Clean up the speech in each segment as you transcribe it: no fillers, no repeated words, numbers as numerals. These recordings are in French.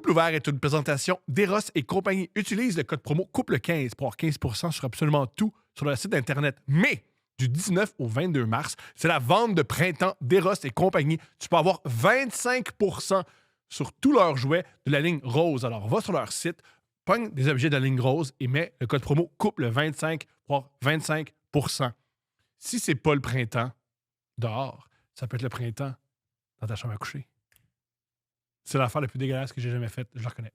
Couple ouvert est une présentation d'Eros et compagnie. Utilise le code promo couple15 pour avoir 15% sur absolument tout sur le site Internet. Mais du 19 au 22 mars, c'est la vente de printemps d'Eros et compagnie. Tu peux avoir 25% sur tous leurs jouets de la ligne rose. Alors, va sur leur site, pogne des objets de la ligne rose et mets le code promo couple25 pour avoir 25%. Si c'est pas le printemps dehors, ça peut être le printemps dans ta chambre à coucher. C'est l'affaire la plus dégueulasse que j'ai jamais faite. Je la reconnais.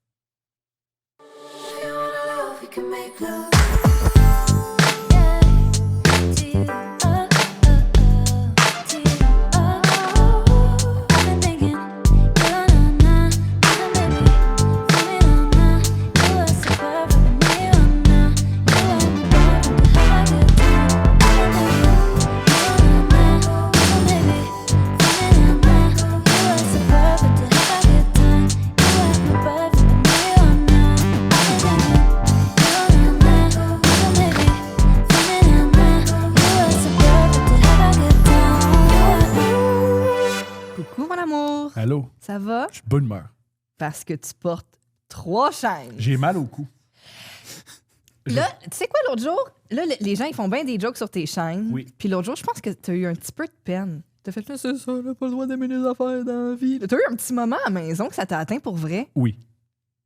Allô? Ça va? Je suis de bonne humeur. Parce que tu portes 3 chaînes. J'ai mal au cou. Là, tu sais quoi, l'autre jour? Là, les gens, ils font bien des jokes sur tes chaînes. Oui. Puis l'autre jour, je pense que t'as eu un petit peu de peine. T'as fait, là, c'est ça, là, pas le droit d'aimer les affaires dans la vie. T'as eu un petit moment à la maison que ça t'a atteint pour vrai. Oui.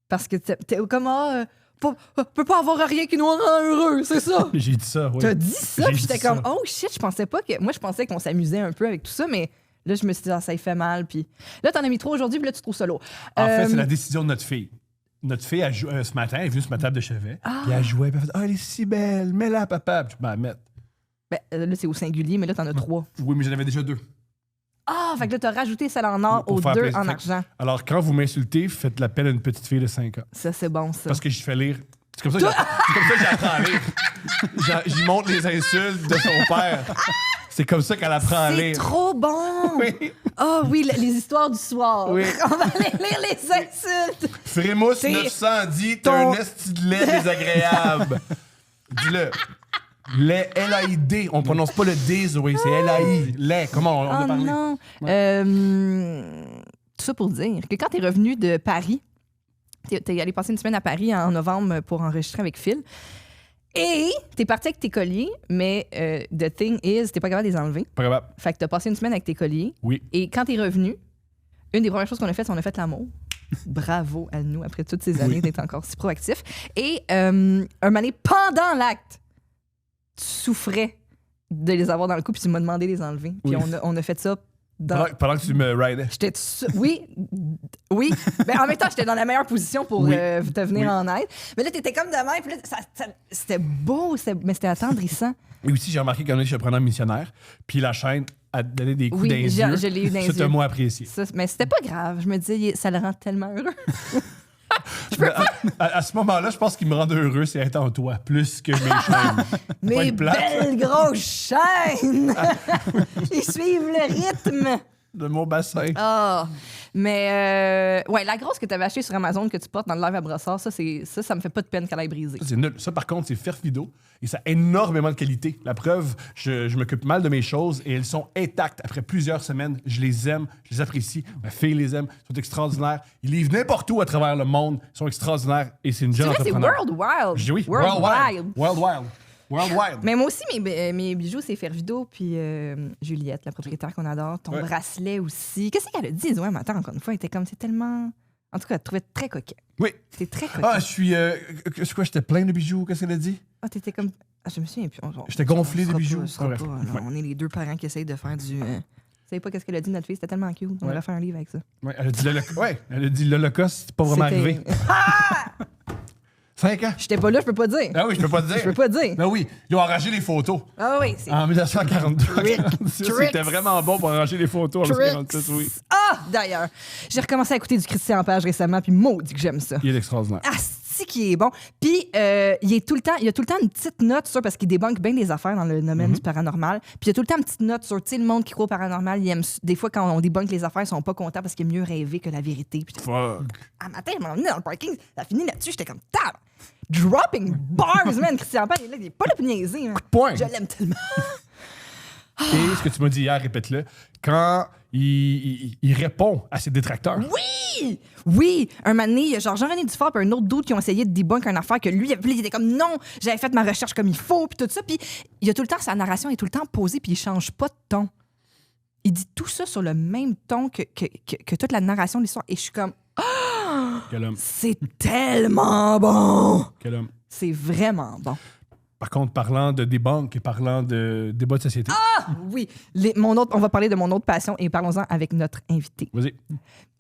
Parce que t'es comme, peut pas avoir rien qui nous rend heureux, c'est ça? J'ai dit ça, oui. T'as dit ça, J'ai puis j'étais dit comme, ça. oh shit, je pensais pas que. Moi, je pensais qu'on s'amusait un peu avec tout ça, mais là, je me suis dit, ça y fait mal. Puis là, t'en as mis 3 aujourd'hui, puis là, tu trouves ça lourd. En fait, c'est la décision de notre fille. Notre fille, ce matin, elle est venue sur ma table de chevet, puis elle jouait, puis elle fait « Ah, elle est si belle, mets-la, papa! » Puis je vais la mettre. Ben, là, c'est au singulier, mais là, t'en as 3. Oui, mais j'en avais déjà 2. Ah, fait que là, t'as rajouté celle en or Pour aux faire 2 plaisir. en Fait que- argent. Alors, quand vous m'insultez, faites l'appel à une petite fille de 5 ans. Ça, c'est bon, ça. Parce que je fais lire. C'est comme ça que j'apprends à lire. J'y montre les insultes de son père. C'est comme ça qu'elle apprend à C'est lire. trop bon! Oui. Ah oui, les histoires du soir. Oui. On va aller lire les insultes. Frémousse C'est 910, t'as ton- un esti de lait désagréable. Dis-le. Lait, L-A-I-D. On prononce pas le D, Zoé, c'est L-A-I. Lait, comment on Oh va parler? non! Tout ça pour dire que quand t'es revenu de Paris, t'es allé passer une semaine à Paris en novembre pour enregistrer avec Phil. Et t'es parti avec tes colliers, mais the thing is, t'es pas capable de les enlever. Pas capable. Fait que t'as passé une semaine avec tes colliers. Oui. Et quand t'es revenu, une des premières choses qu'on a faites, c'est qu'on a fait l'amour. Bravo à nous, après toutes ces années d'être encore si proactif. Et un moment donné, pendant l'acte, tu souffrais de les avoir dans le cou, puis tu m'as demandé de les enlever. Puis Oui. on a fait ça dans... Pendant que tu me ridais. J'étais... Oui. Ben, en même temps, j'étais dans la meilleure position pour Oui. te venir Oui. en aide. Mais là, t'étais comme de même, puis là, c'était beau, mais c'était attendrissant. Et aussi, j'ai remarqué qu'on est chez le preneur missionnaire, puis la chaîne a donné des coups Oui, dans les yeux. je l'ai eu dans les Ça, t'as yeux. moins apprécié. Ça, mais c'était pas grave. Je me disais, ça le rend tellement heureux. À ce moment-là, je pense qu'il me rend heureux, c'est être en toi, plus que mes chaînes. Pas Mes être plate. belles grosses chaînes! Ils suivent le rythme! De mon bassin. Ah! Mais, ouais, la grosse que tu avais achetée sur Amazon que tu portes dans le live à brossard, ça me fait pas de peine qu'elle aille briser. Ça, c'est nul. Ça, par contre, c'est Ferfido et ça a énormément de qualité. La preuve, je m'occupe mal de mes choses et elles sont intactes. Après plusieurs semaines, je les aime, je les apprécie. Ma fille les aime, ils sont extraordinaires. Ils livrent n'importe où à travers le monde. Ils sont extraordinaires et c'est une C'est jeune vrai, c'est entrepreneur. World Wild. J'ai oui. World Wild. World Wild. World Wild. Mais moi aussi, mes bijoux, c'est Fervido, puis Juliette, la propriétaire qu'on adore. Ton Ouais. bracelet aussi. Qu'est-ce qu'elle a dit? Ouais, mais attends, encore une fois, elle était comme, c'est tellement... En tout cas, elle te trouvait très coquet. Oui. C'est très coquet. Ah, je suis. C'est quoi, j'étais plein de bijoux? Qu'est-ce qu'elle a dit? Ah, t'étais comme... Ah, je me souviens plus. J'étais gonflé de sera bijoux. pas, ce sera Bref. pas, là. Ouais. On est les 2 parents qui essayent de faire du... Vous savez pas qu'est-ce qu'elle a dit, notre fille? C'était tellement cute. On Ouais. aurait fait un livre avec ça. Ouais, elle a dit l'Holocauste, c'est pas vraiment C'était- arrivé. 5 ans. J'étais pas là, je peux pas dire. Ah oui, je peux pas te dire. Je peux pas dire. Ben oui, ils ont arrangé les photos. Ah oui, c'est... En 1942, Tricks. 46, Tricks. c'était vraiment bon pour arranger les photos en 1946, oui. Ah, d'ailleurs, j'ai recommencé à écouter du Christian Page récemment, puis maudit que j'aime ça. Il est extraordinaire. Asti qui est bon. Puis il a tout le temps une petite note sur, parce qu'il débunk bien des affaires dans le domaine du paranormal. Puis il y a tout le temps une petite note sur, tu sais, le monde qui croit au paranormal, il aime, des fois quand on débunk les affaires, ils sont pas contents parce qu'il est mieux rêvé que la vérité. Puis Fuck. un matin, je m'en venais dans le parking, ça a fini là-dessus, j'étais comme, tab! Dropping bars, man! Christian Page, il est pas là pour niaiser. Hein. Point. Je l'aime tellement. Et ce que tu m'as dit hier, répète-le. Quand il répond à ses détracteurs. Oui! Oui! Un moment donné, il y a genre Jean-René Dufort et un autre dude qui ont essayé de debunk une affaire que lui, il était comme non, j'avais fait ma recherche comme il faut, puis tout ça. Puis il y a tout le temps, sa narration est tout le temps posée, puis il change pas de ton. Il dit tout ça sur le même ton que toute la narration de l'histoire. Et je suis comme, Quel homme. c'est tellement bon! Quel homme. C'est vraiment bon. Par contre, parlant de débunk et parlant de débat de société. Oui, on va parler de mon autre passion et parlons-en avec notre invité. Vas-y.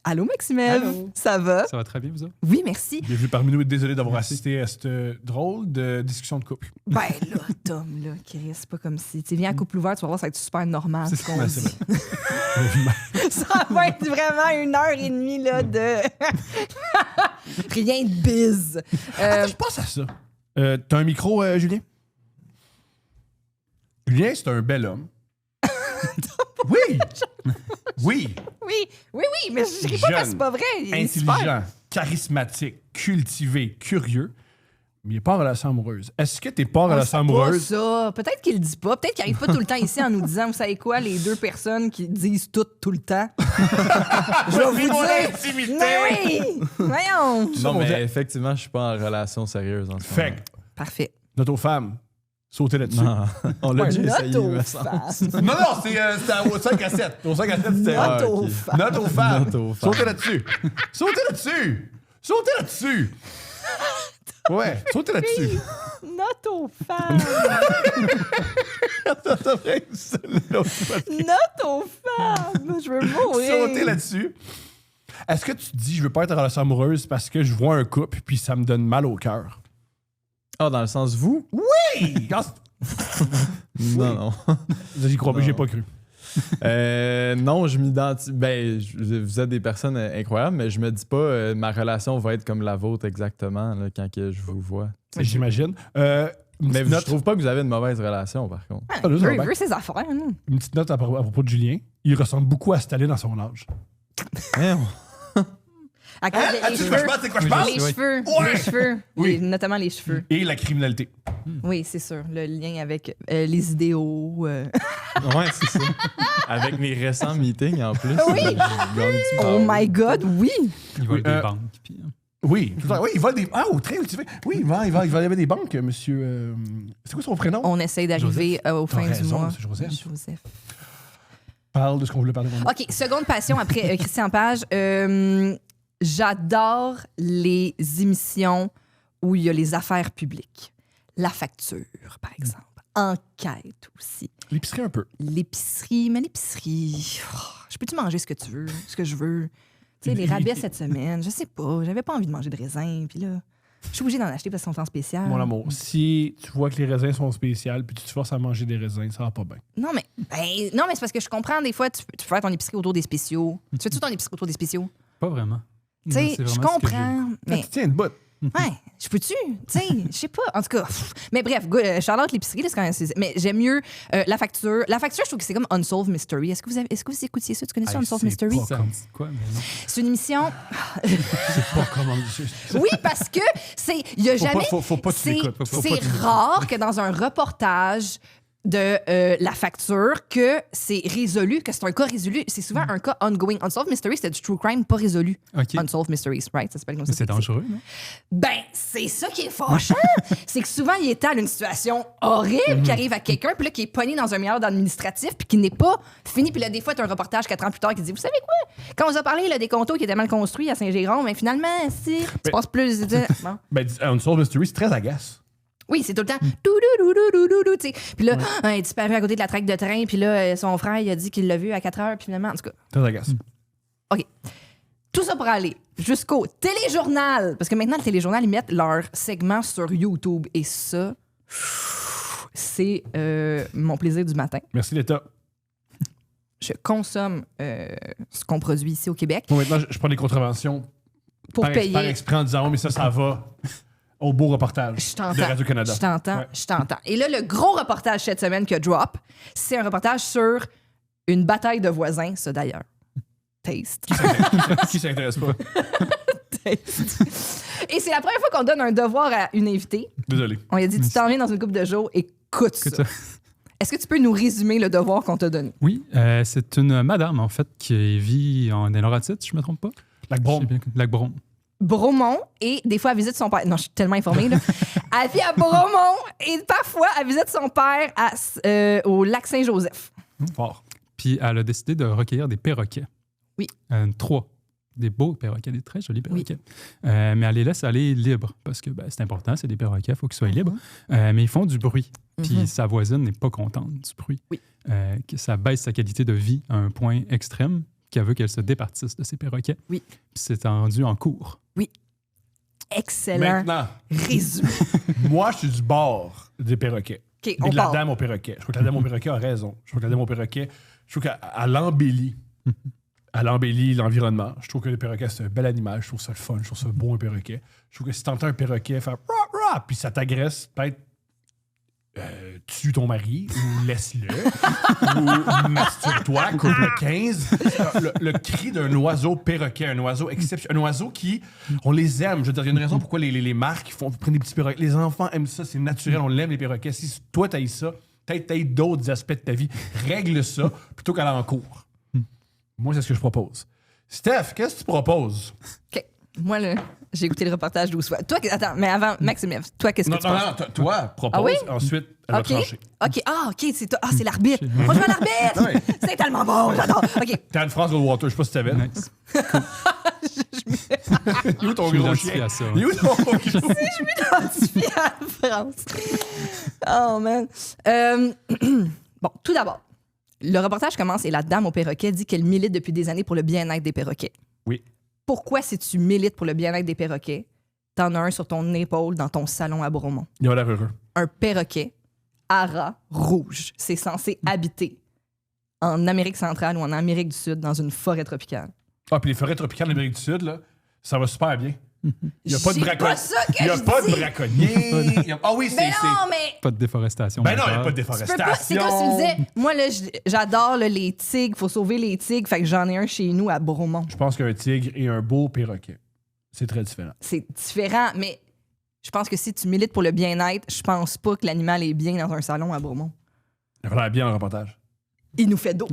Allô, Maximel? Allô. Ça va? Ça va très bien, vous autres? Oui, merci. Bienvenue parmi nous et désolé d'avoir assisté à cette drôle de discussion de couple. Ben là, Tom, là, Chris, c'est pas comme si... Tu viens à couple ouvert, tu vas voir, ça va être super normal. Ce qu'on Ouais, dit. c'est vrai. Ça va être vraiment 1h30 là, de... Rien de bise. Attends, je pense à ça. T'as un micro, Julien? Julien, c'est un bel homme. Oui! Oui! Oui, mais je ne pas parce que c'est pas vrai. Il est super. Intelligent, charismatique, cultivé, curieux, mais il n'est pas en relation amoureuse. Est-ce que tu n'es pas en relation amoureuse? Pas ça. Peut-être qu'il le dit pas. Peut-être qu'il arrive pas tout le temps ici en nous disant, vous savez quoi, les deux personnes qui disent tout le temps. Je vais vous dire. Intimité! Mais oui! Voyons! Non, mon mais Dieu. effectivement, je suis pas en relation sérieuse en ce Fait moment. que, Parfait. notre femme, sautez là-dessus. Non, on l'a déjà essayé, Note me aux semble. femmes. Non, c'était au 5 à 7. Au 5 à 7, c'était Note aux ok. femmes. Note aux femmes. Note aux femmes. Sautez là-dessus. Sautez là-dessus. Sautez là-dessus. Ouais, sautez là-dessus. Note aux femmes. Note aux femmes. Je veux mourir. Sautez là-dessus. Est-ce que tu te dis, je veux pas être en relation amoureuse parce que je vois un couple puis ça me donne mal au cœur? Ah, dans le sens vous? Hey! Non, non. J'y crois pas, Non. j'ai pas cru. Non, je m'identifie. Ben, vous êtes des personnes incroyables, mais je me dis pas ma relation va être comme la vôtre exactement là, quand que je vous vois. J'imagine. Mais je note, trouve pas que vous avez une mauvaise relation, par contre. Ah, là, ça va bien. Il veut ses affaires. Hein? Une petite note à propos de Julien. Il ressemble beaucoup à Staline à son âge. À cause des tu cheveux. c'est quoi je pense? Les cheveux. Ouais. Les cheveux. Oui. Notamment les cheveux. Et la criminalité. Oui, c'est sûr. Le lien avec les idéaux. Ouais, c'est ça. Avec mes récents meetings en plus. Oui. je gagne du Oh power. my God, oui! Il va Oui, des banques. Puis, Oui, tout le temps. Oui, il vole des. Ah, au train cultivé. Oui, il vole des banques, monsieur. C'est quoi son prénom? On essaye d'arriver aux fins du raison, mois. c'est Joseph. Joseph. Parle de ce qu'on voulait parler. OK, seconde passion après Christian Page. J'adore les émissions où il y a les affaires publiques. La facture, par exemple. Enquête aussi. L'épicerie un peu. L'épicerie, mais l'épicerie... je peux-tu manger ce que tu veux, ce que je veux? Tu sais, les rabais cette semaine, je sais pas. J'avais pas envie de manger de raisins, puis là, je suis obligée d'en acheter parce qu'ils sont en spécial. Mon amour, si tu vois que les raisins sont spéciaux puis tu te forces à manger des raisins, ça va pas bien. Non, mais c'est parce que je comprends, des fois, tu peux faire ton épicerie autour des spéciaux. Tu fais-tu ton épicerie autour des spéciaux? pas vraiment. Tu sais, C'est je vraiment ce que comprends, mais... Tu tiens une botte. Ouais, je peux-tu? Tu sais, je sais pas. En tout cas, mais bref, Charlotte, l'épicerie, là, c'est quand même... Mais j'aime mieux la facture. La facture, je trouve que c'est comme Unsolved Mystery. Est-ce que vous écoutiez ça? Tu connais ça, Ah, Unsolved c'est Mystery? pas- Ça me dit quoi, mais non. C'est une émission... C'est pas comment. Oui, parce que il y a jamais... Faut pas que tu c'est l'écoutes. Faut pas c'est que tu l'écoutes. rare que dans un reportage de la facture que c'est résolu, que c'est un cas résolu. C'est souvent un cas ongoing. Unsolved Mysteries, c'est du true crime pas résolu. OK. Unsolved Mysteries, right? Ça s'appelle comme ça. Mais c'est dangereux, non? Ben, c'est ça qui est fâchant. C'est que souvent, il étale une situation horrible qui arrive à quelqu'un, puis là, qui est pogné dans un milieu administratif, puis qui n'est pas fini. Puis là, des fois, t'as un reportage 4 ans plus tard qui dit, vous savez quoi? Quand on vous a parlé là, des contos qui étaient mal construits à Saint-Jérôme, mais finalement, si, tu passes plus... Bon. Ben, Unsolved Mystery, c'est très agace. Oui, c'est tout le temps dou-dou-dou-dou-dou-dou, tu sais. Puis là, il est disparu à côté de la traque de train, puis là, son frère, il a dit qu'il l'a vu à 4 heures, puis finalement, en tout cas. Très agace. OK. Tout ça pour aller jusqu'au téléjournal. Parce que maintenant, le téléjournal, ils mettent leur segment sur YouTube. Et ça, c'est mon plaisir du matin. Merci, l'État. Je consomme ce qu'on produit ici au Québec Bon, maintenant, je prends des contraventions pour par payer. exprès en disant, oh, mais ça va au beau reportage Je de t'entends. Radio-Canada. Je t'entends. Ouais. Je t'entends. Et là, le gros reportage cette semaine que drop, c'est un reportage sur une bataille de voisins, ça d'ailleurs. Taste. Qui s'intéresse pas? Taste. Et c'est la première fois qu'on donne un devoir à une invitée. Désolé. On lui a dit, tu t'en viens dans une couple de jours, écoute ça. Écoute ça. Est-ce que tu peux nous résumer le devoir qu'on t'a donné? Oui, c'est une madame, en fait, qui vit en Laurentides, si je ne me trompe pas. Lac-Brome. Lac Brome. Bromont, et des fois, elle visite son père. Non, je suis tellement informée, là. Elle vit à Bromont, et parfois, elle visite son père au lac Saint-Joseph. Fort. Puis elle a décidé de recueillir des perroquets. Oui. 3. Des beaux perroquets, des très jolis perroquets. Mais elle les laisse aller libres, parce que c'est important, c'est des perroquets, il faut qu'ils soient libres. Mais ils font du bruit. Puis sa voisine n'est pas contente du bruit. Oui. Que ça baisse sa qualité de vie à un point extrême, qu'elle veut qu'elle se départisse de ses perroquets. Oui. Puis c'est rendu en cours. Excellent Maintenant, résumé. moi, je suis du bord des perroquets. OK, Et on de la part. dame au perroquet. Je trouve que la dame au perroquet a raison. Je trouve que la dame au perroquet, je trouve qu'elle embellit. Elle embellit l'environnement. Je trouve que le perroquet, c'est un bel animal. Je trouve ça le fun. Je trouve ça beau, un perroquet. Je trouve que si t'entends un perroquet faire rah, rah, puis ça t'agresse, peut-être tue ton mari ou laisse-le ou masturbe-toi, couple 15. Le cri d'un oiseau perroquet, un oiseau exceptionnel, un oiseau qui, on les aime. Je veux dire, il y a une raison pourquoi les marques prennent des petits perroquets. Les enfants aiment ça, c'est naturel, on l'aime les perroquets. Si toi t'as ça, peut-être t'as d'autres aspects de ta vie. Règle ça plutôt qu'aller en cours. Moi, c'est ce que je propose. Steph, qu'est-ce que tu proposes? OK. Moi, là, j'ai écouté le reportage 12 fois. Toi, attends, mais avant, Maxime, toi, qu'est-ce que tu penses? Non, toi, propose. Ah oui? Ensuite, elle va OK. trancher. OK. Ah, OK, c'est toi. Ah, c'est l'arbitre. On joue à l'arbitre. Ouais. C'est tellement bon, j'adore. OK. T'as une phrase Goldwater, je sais pas si tu savais. Nice. Il est où ton Je suis gros identifié chien? à ça. Il est où ton gros chien? Je m'identifie à la France. Oh, man. Bon, tout d'abord, le reportage commence et la dame au perroquet dit qu'elle milite depuis des années pour le bien-être des perroquets. Oui. Pourquoi, si tu milites pour le bien-être des perroquets, t'en as un sur ton épaule dans ton salon à Bromont? Il a l'air heureux. Un perroquet ara rouge. C'est censé habiter en Amérique centrale ou en Amérique du Sud dans une forêt tropicale. Ah, puis les forêts tropicales d'Amérique du Sud, là, ça va super bien. Il n'y a pas de C'est braconnier. pas ça que Il n'y a je pas de dis. braconnier. Ah oui, Mais c'est. non, mais Pas de déforestation. Ben non, il n'y a majeure. pas de tu peux déforestation. pas. C'est comme si tu disais, moi, là, j'adore là, les tigres, faut sauver les tigres, fait que j'en ai un chez nous à Bromont. Je pense qu'un tigre et un beau perroquet, c'est très différent. C'est différent, mais je pense que si tu milites pour le bien-être, je pense pas que l'animal est bien dans un salon à Bromont. Il a l'air bien dans le reportage. Il nous fait d'eau.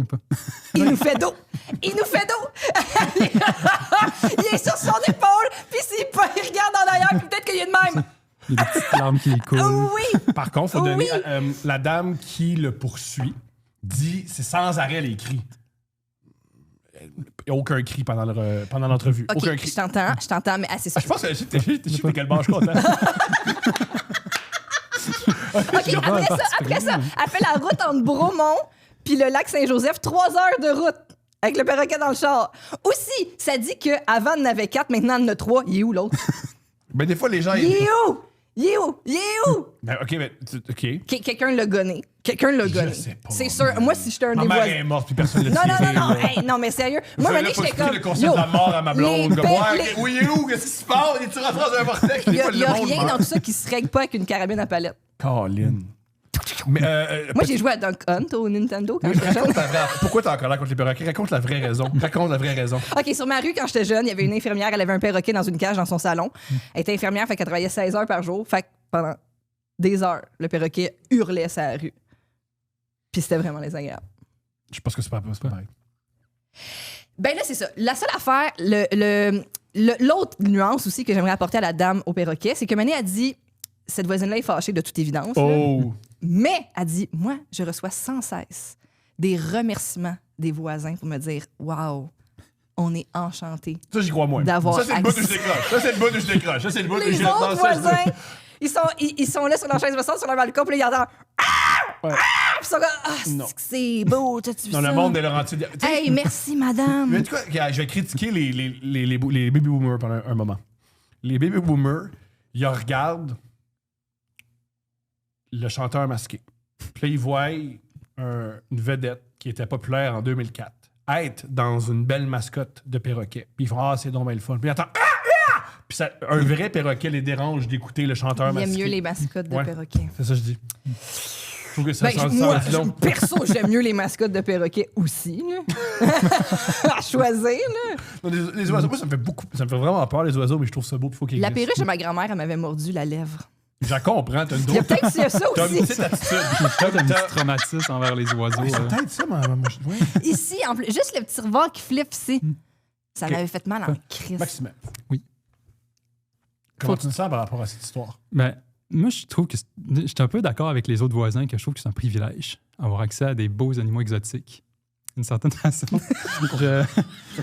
Il nous fait d'eau. Il nous fait d'eau. Il est sur son épaule, puis il regarde en arrière, puis peut-être qu'il est de même. Il y a des petites larmes qui coulent. Oui. Par contre, il faut donner. Oui. La dame qui le poursuit dit c'est sans arrêt les cris. Il n'y a aucun cri pendant l'entrevue. OK, Aucun cri. je t'entends, mais c'est ça. Je pense que t'es quel bord je suis content. OK, après ça, elle fait la route entre Bromont puis le lac Saint-Joseph, 3 heures de route avec le perroquet dans le char. Aussi, ça dit qu'avant, il y en avait 4, maintenant, il y en a 3. Il est où l'autre? Ben, des fois, les gens. Il est où? Il est où? Il est où? Ben, OK, mais. OK. Quelqu'un l'a gonné. Quelqu'un l'a gonné. sais pas. C'est sûr. Moi, si j'étais un Ma des mère voisins. est morte, puis personne ne l'a Non, non, tiré. non, non. là. Hey, non, mais sérieux. Moi, Là, Mané, faut j'étais expliquer comme. le concept de la mort à ma blonde. les Comme, pe- ouais, oui, il est où? Qu'est-ce qui se passe? Es-tu rentré dans un vortex? Il y a rien dans tout ça qui se règle pas avec une carabine à palette. Colin. Mais, Moi, j'ai joué à Dunk Hunt au Nintendo quand j'étais jeune. raconte la vraie... Pourquoi t'es encore là contre les perroquets? Raconte la vraie raison. Raconte la vraie raison. OK, sur ma rue, quand j'étais jeune, il y avait une infirmière, elle avait un perroquet dans une cage dans son salon. Elle était infirmière, fait qu'elle travaillait 16 heures par jour. Fait que pendant des heures, le perroquet hurlait sa rue. Puis c'était vraiment désagréable. Je pense que c'est pas pareil. Ben là, c'est ça. La seule affaire, l'autre nuance aussi que j'aimerais apporter à la dame au perroquet, c'est que Mané a dit, cette voisine-là est fâchée de toute évidence. là. Oh! Mais, elle dit, moi, je reçois sans cesse des remerciements des voisins pour me dire, waouh, on est enchantés. Ça, j'y crois moins. D'avoir Ça, c'est le bout où je accès. décroche. Ça, c'est le bout où je décroche. Ça, c'est le bout où Les je autres non, ça, je- voisins, ils sont là sur leur chaise restante, sur leur balcon, puis là, ils entendent « Ah! Ouais. Ah! » Puis ils sont comme « Ah, Non. c'est beau, t'as-tu vu Dans ça? » le monde des Laurentides. Tu sais, Hey, merci, madame. mais tu sais quoi, je vais critiquer les baby boomers pendant un moment. Les baby boomers, ils regardent le chanteur masqué. Puis là, ils voient une vedette qui était populaire en 2004 être dans une belle mascotte de perroquet. Puis ils font « Ah, c'est donc bien le fun. » Puis ils entendent « Ah! Ah! » Puis ça, un vrai perroquet les dérange d'écouter le chanteur Il masqué. aime mieux les mascottes de Ouais. perroquets. C'est ça que je dis. Je trouve que ça Ben, sent moi, ça long. perso, j'aime mieux les mascottes de perroquets aussi. Là. À choisir. Là. Non, les oiseaux, moi, ça me fait vraiment peur, les oiseaux, mais je trouve ça beau. Il faut qu'ils La existent. perruche de ma grand-mère, elle m'avait mordu la lèvre. Je comprends, t'as une Il y a drôle peut-être ça t'as une aussi. petite attitude. Peut-être un petit traumatisme envers les oiseaux. Ouais, c'est peut-être ça, ma mouche. Ouais. Ici, en plus, juste le petit revers qui flippe ici. Ça Ok. m'avait fait mal en crise. Maxime. Oui. Comment tu te sens par rapport à cette histoire? Ben, moi, je trouve que je suis un peu d'accord avec les autres voisins que je trouve que c'est un privilège avoir accès à des beaux animaux exotiques. D'une certaine façon.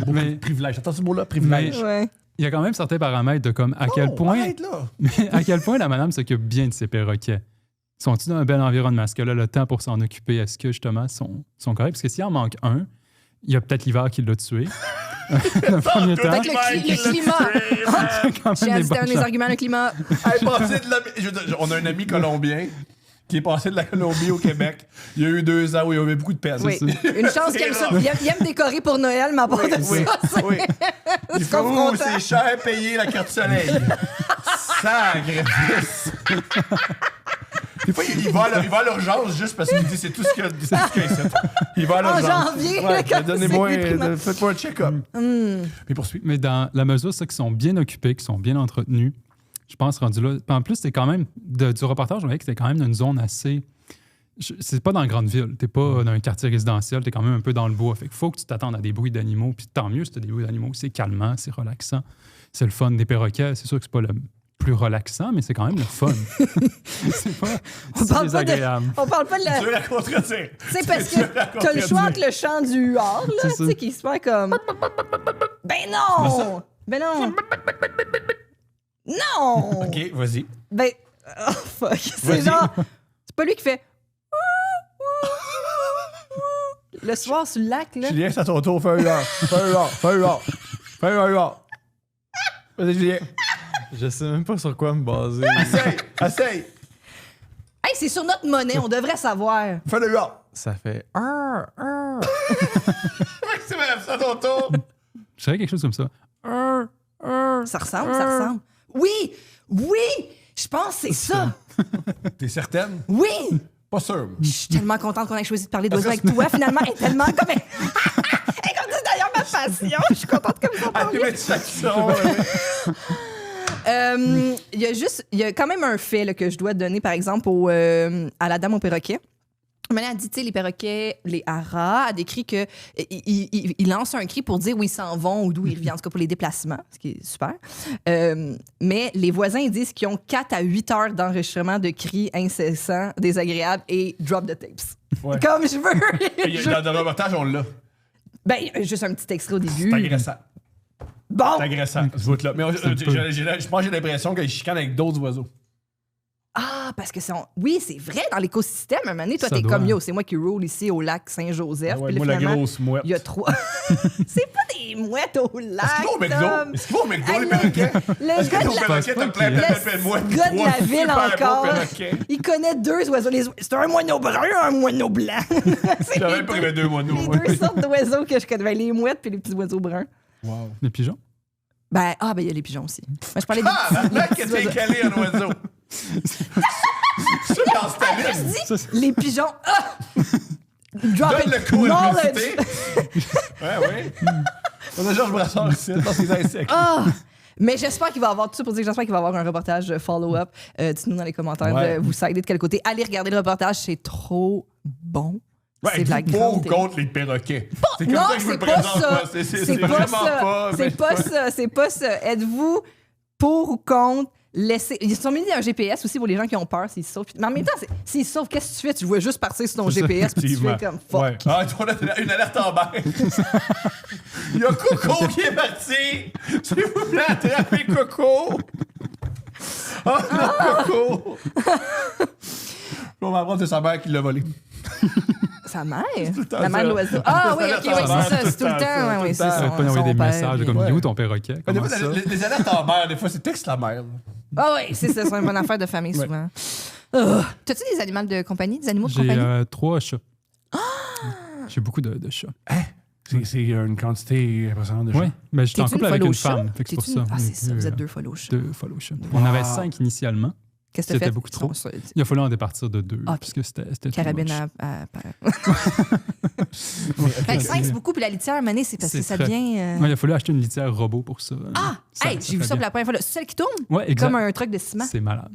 Mais- Privilège. Attends ce mot-là, privilège. Ouais. Il y a quand même certains paramètres de comme à quel point Arrête, là. mais à quel point la madame s'occupe bien de ses perroquets. Sont-ils dans un bel environnement? Est-ce qu'elle a le temps pour s'en occuper? Est-ce que justement sont corrects? Parce que s'il en manque un, il y a peut-être l'hiver qui l'a tué. Le premier temps. Fait que le climat. quand J'ai même dit des un bonnes des chances. arguments, le climat. Hey, passé de je veux dire, on a un ami colombien qui est passé de la Colombie au Québec. Il y a eu 2 ans où il y avait beaucoup de peine. Oui. Une chance qu'il aime ça. Il aime décorer pour Noël, mais à part de Oui, ça, c'est oui. Il fait, confrontant. c'est cher payer la carte soleil. Sacrifice. Des fois, il va à l'urgence juste parce qu'il dit c'est tout ce qu'il y a ici. Il va à En l'urgence. janvier, Ouais, quand donnez-moi, c'est déprimant. faites-moi un check-up. Mais poursuis. Mais dans la mesure, c'est qu'ils sont bien occupés, qu'ils sont bien entretenus, je pense rendu là. Puis en plus, c'est quand même, du reportage, on voyait que c'était quand même dans une zone assez. C'est pas dans la grande ville, t'es pas dans un quartier résidentiel, t'es quand même un peu dans le bois. Fait qu'il faut que tu t'attendes à des bruits d'animaux. Puis tant mieux si t'as des bruits d'animaux, c'est calmant, c'est relaxant. C'est le fun des perroquets. C'est sûr que c'est pas le plus relaxant, mais c'est quand même le fun. C'est pas On parle pas de- désagréable. On parle pas de la. Tu veux la contredire? C'est parce Tu veux la que t'as le choix entre le chant du huard, là, C'est tu ça. sais, qui se fait comme. Ben non! Ben non! Non! OK, vas-y. Ben. Oh fuck. C'est Vas-y. genre. C'est pas lui qui fait. Le soir sur le lac, là. Julien, c'est à ton tour. Fais un huard. Fais un huard. Fais un huard. Fais un huard. Vas-y, Julien. Je sais même pas sur quoi me baser. Essaye. Hey, c'est sur notre monnaie, on devrait savoir. Fais le huard. Ça fait. C'est à ton tour. Je dirais quelque chose comme ça. Ça ressemble, ça ressemble. Oui! Oui! Je pense que c'est ça. T'es certaine? Oui! Pas sûr. Je suis tellement contente qu'on ait choisi de parler d'oiseaux Parce avec que- toi. Finalement, elle est tellement comme. Et comme c'est d'ailleurs ma passion. Je suis contente comme ça. Ah, tu mets ça Il y a quand même un fait là, que je dois donner, par exemple, à la dame au perroquet. Maintenant, elle dit, tu sais, les perroquets, les haras, a décrit que il lance un cri pour dire où ils s'en vont ou d'où ils reviennent, en tout cas pour les déplacements, ce qui est super. Mais les voisins ils disent qu'ils ont 4 à 8 heures d'enregistrement de cris incessants, désagréables et drop the tapes. Ouais. Comme je veux. Dans le reportage, on l'a. Ben, juste un petit extrait au début. C'est agressant. Bon! C'est agressant, ce bout-là. Mais je pense que j'ai l'impression qu'ils chicanent avec d'autres oiseaux. Ah, parce que oui, c'est vrai, dans l'écosystème, à un moment donné, toi, Ça t'es doit. comme yo, c'est moi qui roule ici au lac Saint-Joseph. Ah ouais, puis là, moi, la finalement, grosse mouette. il y a 3. C'est pas des mouettes au lac. Est-ce qu'ils vont au McDo? Tom. Est-ce qu'ils vont au McDo, Hey, les perroquets? Le Est-ce que gars ton de la, perroquet, t'as plein de mouettes? gars de la Trois ville super beaux encore, perroquets. il connaît 2 oiseaux. C'est un moineau brun, un moineau blanc. C'est J'avais les pas deux- qu'il y avait 2 moineaux. les 2 sortes d'oiseaux que je connais. Ben, les mouettes puis les petits oiseaux bruns. Wow. Les pigeons? Ben, il y a les pigeons aussi. Ben, je parlais des Ah, petits, là, les que petits t'es oiseaux. calé en oiseau. Ça, dans Staline. Je dis, les pigeons. Ah! Drop Donne it. le cours Knowledge. d'université. Ouais. On a Georges Brassard ici, dans ses insectes. Ah! Mais j'espère qu'il va y avoir tout ça pour dire que j'espère qu'il va y avoir un reportage follow-up. Dites-nous dans les commentaires Ouais. vous sidez de quel côté. Allez regarder le reportage, c'est trop bon. Ouais, c'est de la êtes-vous pour ou grande contre les perroquets? C'est comme Non, ça que je vous c'est le pas présente, ça. moi. C'est pas vraiment ça. pas. C'est pas ça. C'est pas ça. Êtes-vous pour ou contre? Ils sont mis un GPS aussi pour les gens qui ont peur s'ils se sauvent. Mais en même temps, s'ils se sauvent, qu'est-ce que tu fais? Tu vois juste partir sur ton C'est ça, GPS puis tu fais effectivement. comme fuck. Ouais. Ah, on a une alerte en bas. Il y a Coco qui est parti. S'il vous plaît, attrapez Coco. Oh non, Coco. On va apprendre que c'est sa mère qui l'a volé. Sa mère? le temps La mère ça. de l'oiseau. Ah oui, ok, oui, c'est ça. C'est tout le temps. Ouais, oui, c'est Ça ça. peut Pas envoyer des messages comme Ouais. il est où ton perroquet? Des Comment fois, ça? les alertes en mer, des fois, c'est texte la mère. Ah oui, c'est ça. C'est une bonne affaire de famille Ouais. souvent. T'as-tu des animaux de compagnie? Des animaux de J'ai compagnie? 3 chats. J'ai beaucoup de chats. C'est une quantité impressionnante de Oui, mais j'étais en T'es-tu couple une avec folle une aux chats? femme. Fait que c'est pour T'es-tu ça. Ah, c'est ça. Vous êtes deux 2 follow au chat. 2 follow chats. On en avait 5 initialement. Qu'est-ce que C'était t'as fait? beaucoup trop. Non, ça, Il a fallu en départir de 2 Ok. puisque c'était too Carabine much. à. Ben, 5, c'est beaucoup, puis la litière, Mané, c'est parce que C'est ça très- devient. Ouais, il a fallu acheter une litière robot pour ça. Ah! Hey, j'ai vu fait ça pour bien. la première fois. là. Celle qui tourne, Ouais, exact. comme un truc de ciment. C'est malade.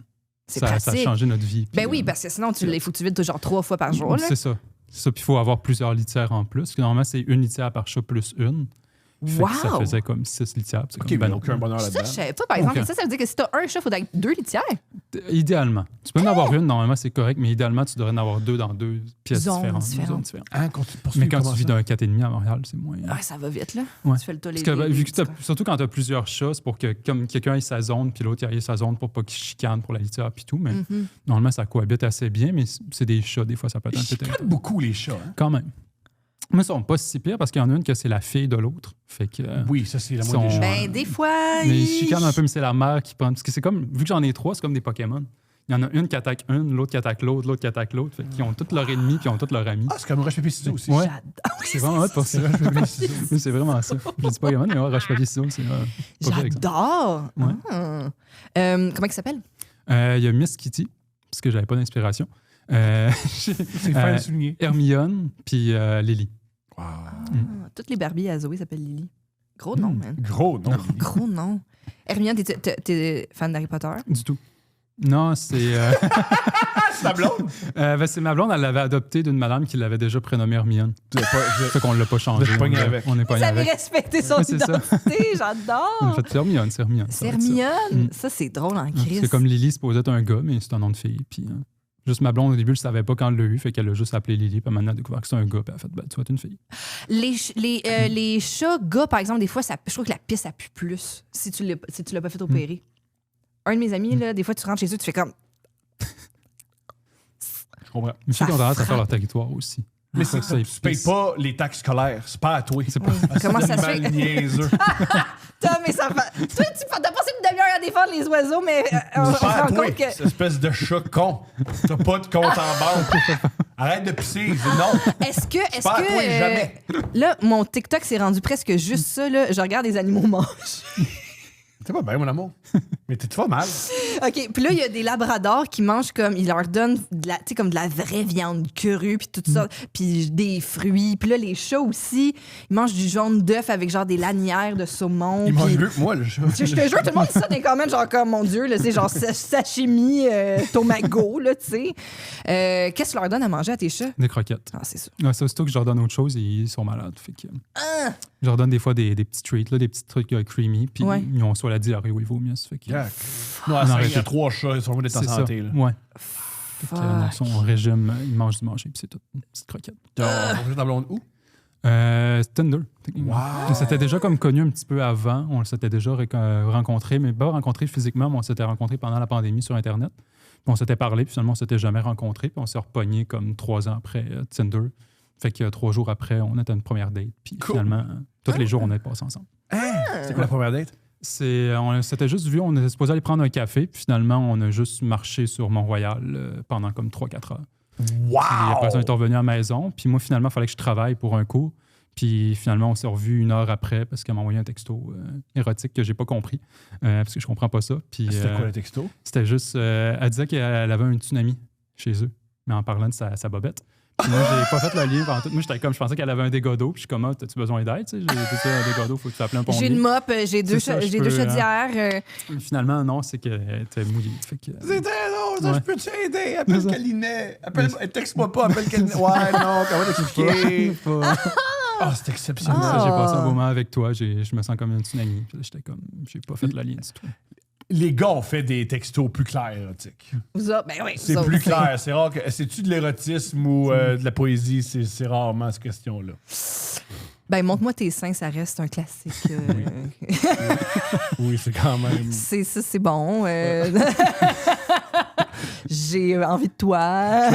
C'est ça a pratique. changé notre vie. Ben Puis, oui, parce que sinon, il faut que tu vides genre 3 fois par jour. Là. C'est ça. C'est ça. Puis il faut avoir plusieurs litières en plus. Parce que normalement, c'est une litière par chat plus une. Fait que ça Wow! faisait comme 6 litières. Puis c'est OK, comme, ben non. aucun bonheur Ça, là-dedans. je savais pas, par exemple. Ok. Ça veut dire que si t'as un chat, il faut être 2 litières. Idéalement. Tu peux en avoir une, normalement, c'est correct, mais idéalement, tu devrais en avoir 2 dans 2 pièces Zones différentes. différentes. Zones différentes. Hein, Mais quand tu vis d'un 4,5 à Montréal, c'est moins. Ah, ça va vite, là. Ouais. Tu fais le tollé. Parce que, vu que surtout quand tu as plusieurs chats, c'est pour que comme quelqu'un ait sa zone, puis l'autre ait sa zone pour pas qu'il chicane pour la litière, puis tout. Mais normalement, ça cohabite assez bien, mais c'est des chats, des fois, ça peut être un peu Ils beaucoup, les chats. Hein? quand même. Mais ils sont pas si pires parce qu'il y en a une que c'est la fille de l'autre. Fait que. Oui, ça, c'est la Ils moitié des sont- chats. Ben, des fois. Mais ils chicanent un peu, mais c'est la mère qui prend. Parce que c'est comme. Vu que j'en ai 3, c'est comme des Pokémon. Il y en a une qui attaque une, l'autre qui attaque l'autre, l'autre qui attaque l'autre. Fait qu'ils ont tous leurs ennemis, puis ils ont tous leurs amis. Ah, c'est comme Roche-Papier-Ciseaux aussi. Ouais. J'adore. C'est vraiment hot pour ça. Oui, c'est vraiment ça. Je dis Pokémon, mais ouais, Roche-Papier-Ciseaux, c'est pas pire exemple. J'adore. Ouais. Ah. Comment il s'appelle? Il y a Miss Kitty, parce que j'avais pas d'inspiration. C'est fin de souligner. Hermione, puis Lily. Wow. Ah, toutes les Barbies à Zoé s'appellent Lily. Gros nom, man. Gros nom. Gros nom. Hermione, t'es fan d'Harry Potter? Du tout. Non, c'est. C'est ta blonde? C'est ma blonde, elle l'avait adoptée d'une madame qui l'avait déjà prénommée Hermione. Fait qu'on l'a pas changé. Vous êtes pogné avec. On est pas Vous avez avec. respecté son Ouais, c'est ça. identité, En j'adore. fait, c'est Hermione, c'est Hermione. ça C'est va être ça. Hermione. Ça, c'est drôle en Ouais, crise. c'est comme Lily, supposait être un gars, mais c'est un nom de fille. Puis, juste ma blonde, au début, je savais pas quand elle l'a eu, fait qu'elle a juste appelé Lily, puis maintenant, elle a découvert que c'est un gars, puis elle a fait, ben, tu vas être une fille. Les chats gars, par exemple, des fois, je trouve que la pisse, ça pue plus si tu l'as pas fait opérer. Un de mes amis, là, des fois, tu rentres chez eux, tu fais comme... Je comprends. Mais ceux qui ont Ça tendance à faire frappe. leur territoire aussi. Mais Ça, tu payes pisse. pas les taxes scolaires. C'est pas à toi. C'est pas. Comment ça se Animal fait? niaiseux. Tom, mais ça fait... Toi, t'as passé une demi-heure à défendre les oiseaux, mais on C'est se pas à rend toi. compte que... Cette espèce de chat con. T'as pas de compte en banque. Arrête de pisser. Non. Est-ce pas à que toi, jamais. là, mon TikTok s'est rendu presque juste ça, là. Je regarde des animaux manger. T'es pas bien, mon amour. Mais t'es pas mal. OK, puis là, il y a des labradors qui mangent comme... Ils leur donnent de la, tu sais, comme de la vraie viande crue, puis tout ça, puis des fruits. Puis là, les chats aussi, ils mangent du jaune d'œuf avec genre des lanières de saumon. Il puis- mange mieux que moi, le chat. Je te jure, tout le monde dit ça dans les comments, genre comme, mon Dieu, là, c'est genre sashimi, tomago, là, tu sais. Qu'est-ce que tu leur donnes à manger à tes chats? Des croquettes. Ah, c'est ça. Ouais, ça, aussitôt que je leur donne autre chose, ils sont malades. Fait que, je leur donne des fois des petits treats, là, des petits trucs creamy, puis Ouais. ils ont soit la diarrhée ou ils vomissent. Fait que, Non, Non, il y arrête. a 3 chats, ils sont vraiment d'être en c'est ça. santé. Là. Ouais. Fait que, dans son régime, ils mangent du manger, puis c'est tout. Une petite croquette. T'as ta blonde où? Tinder, techniquement. Wow. On s'était déjà comme connu un petit peu avant. On s'était déjà rencontré, mais pas rencontré physiquement, mais on s'était rencontré pendant la pandémie sur Internet. Puis on s'était parlé, puis finalement, on s'était jamais rencontré. Puis on s'est repogné comme 3 ans après Tinder. Fait que 3 jours après, on était à une première date. Puis Cool. finalement, tous les jours, on est passé ensemble. C'était quoi la première date? On s'était juste vu, on était supposé aller prendre un café, puis finalement, on a juste marché sur Mont-Royal pendant comme 3-4 heures. Wow! Puis après, on est revenu à la maison. Puis moi, finalement, il fallait que je travaille pour un cours. Puis finalement, on s'est revu 1 heure après parce qu'elle m'a envoyé un texto érotique que j'ai pas compris. Parce que je comprends pas ça. Puis, C'était quoi le texto? c'était juste... elle disait qu'elle avait un tsunami chez eux, mais en parlant de sa bobette. Puis moi, j'ai pas fait le lien pendant tout. Moi, j'étais comme, je pensais qu'elle avait un dégât d'eau. Puis je suis comme, as-tu besoin d'aide? Tu sais, j'ai un dégât d'eau, faut que tu appelles un pompier. J'ai une mop, j'ai deux C'est ça, je j'ai peux, deux chaudières. Finalement, non, c'est qu'elle était mouillée. Fait que, C'est très drôle, ça, Ouais. je peux t'aider. Appelle C'est ça. Calinet. Texte-moi pas, appelle Calinet. Ouais, non, comment t'expliquer? Ah, c'est exceptionnel. Ça, j'ai Ah. passé un moment avec toi. Je me sens comme un tsunami. Puis là, j'étais comme, j'ai pas fait le lien du tout. Les gars ont fait des textos plus clairs érotiques. Vous autres, ben oui. C'est vous plus autres, clair. C'est rare que. C'est-tu de l'érotisme ou de la poésie? C'est rarement cette question-là. Ben, montre-moi tes seins, ça reste un classique. Oui, c'est quand même. C'est bon. J'ai envie de toi.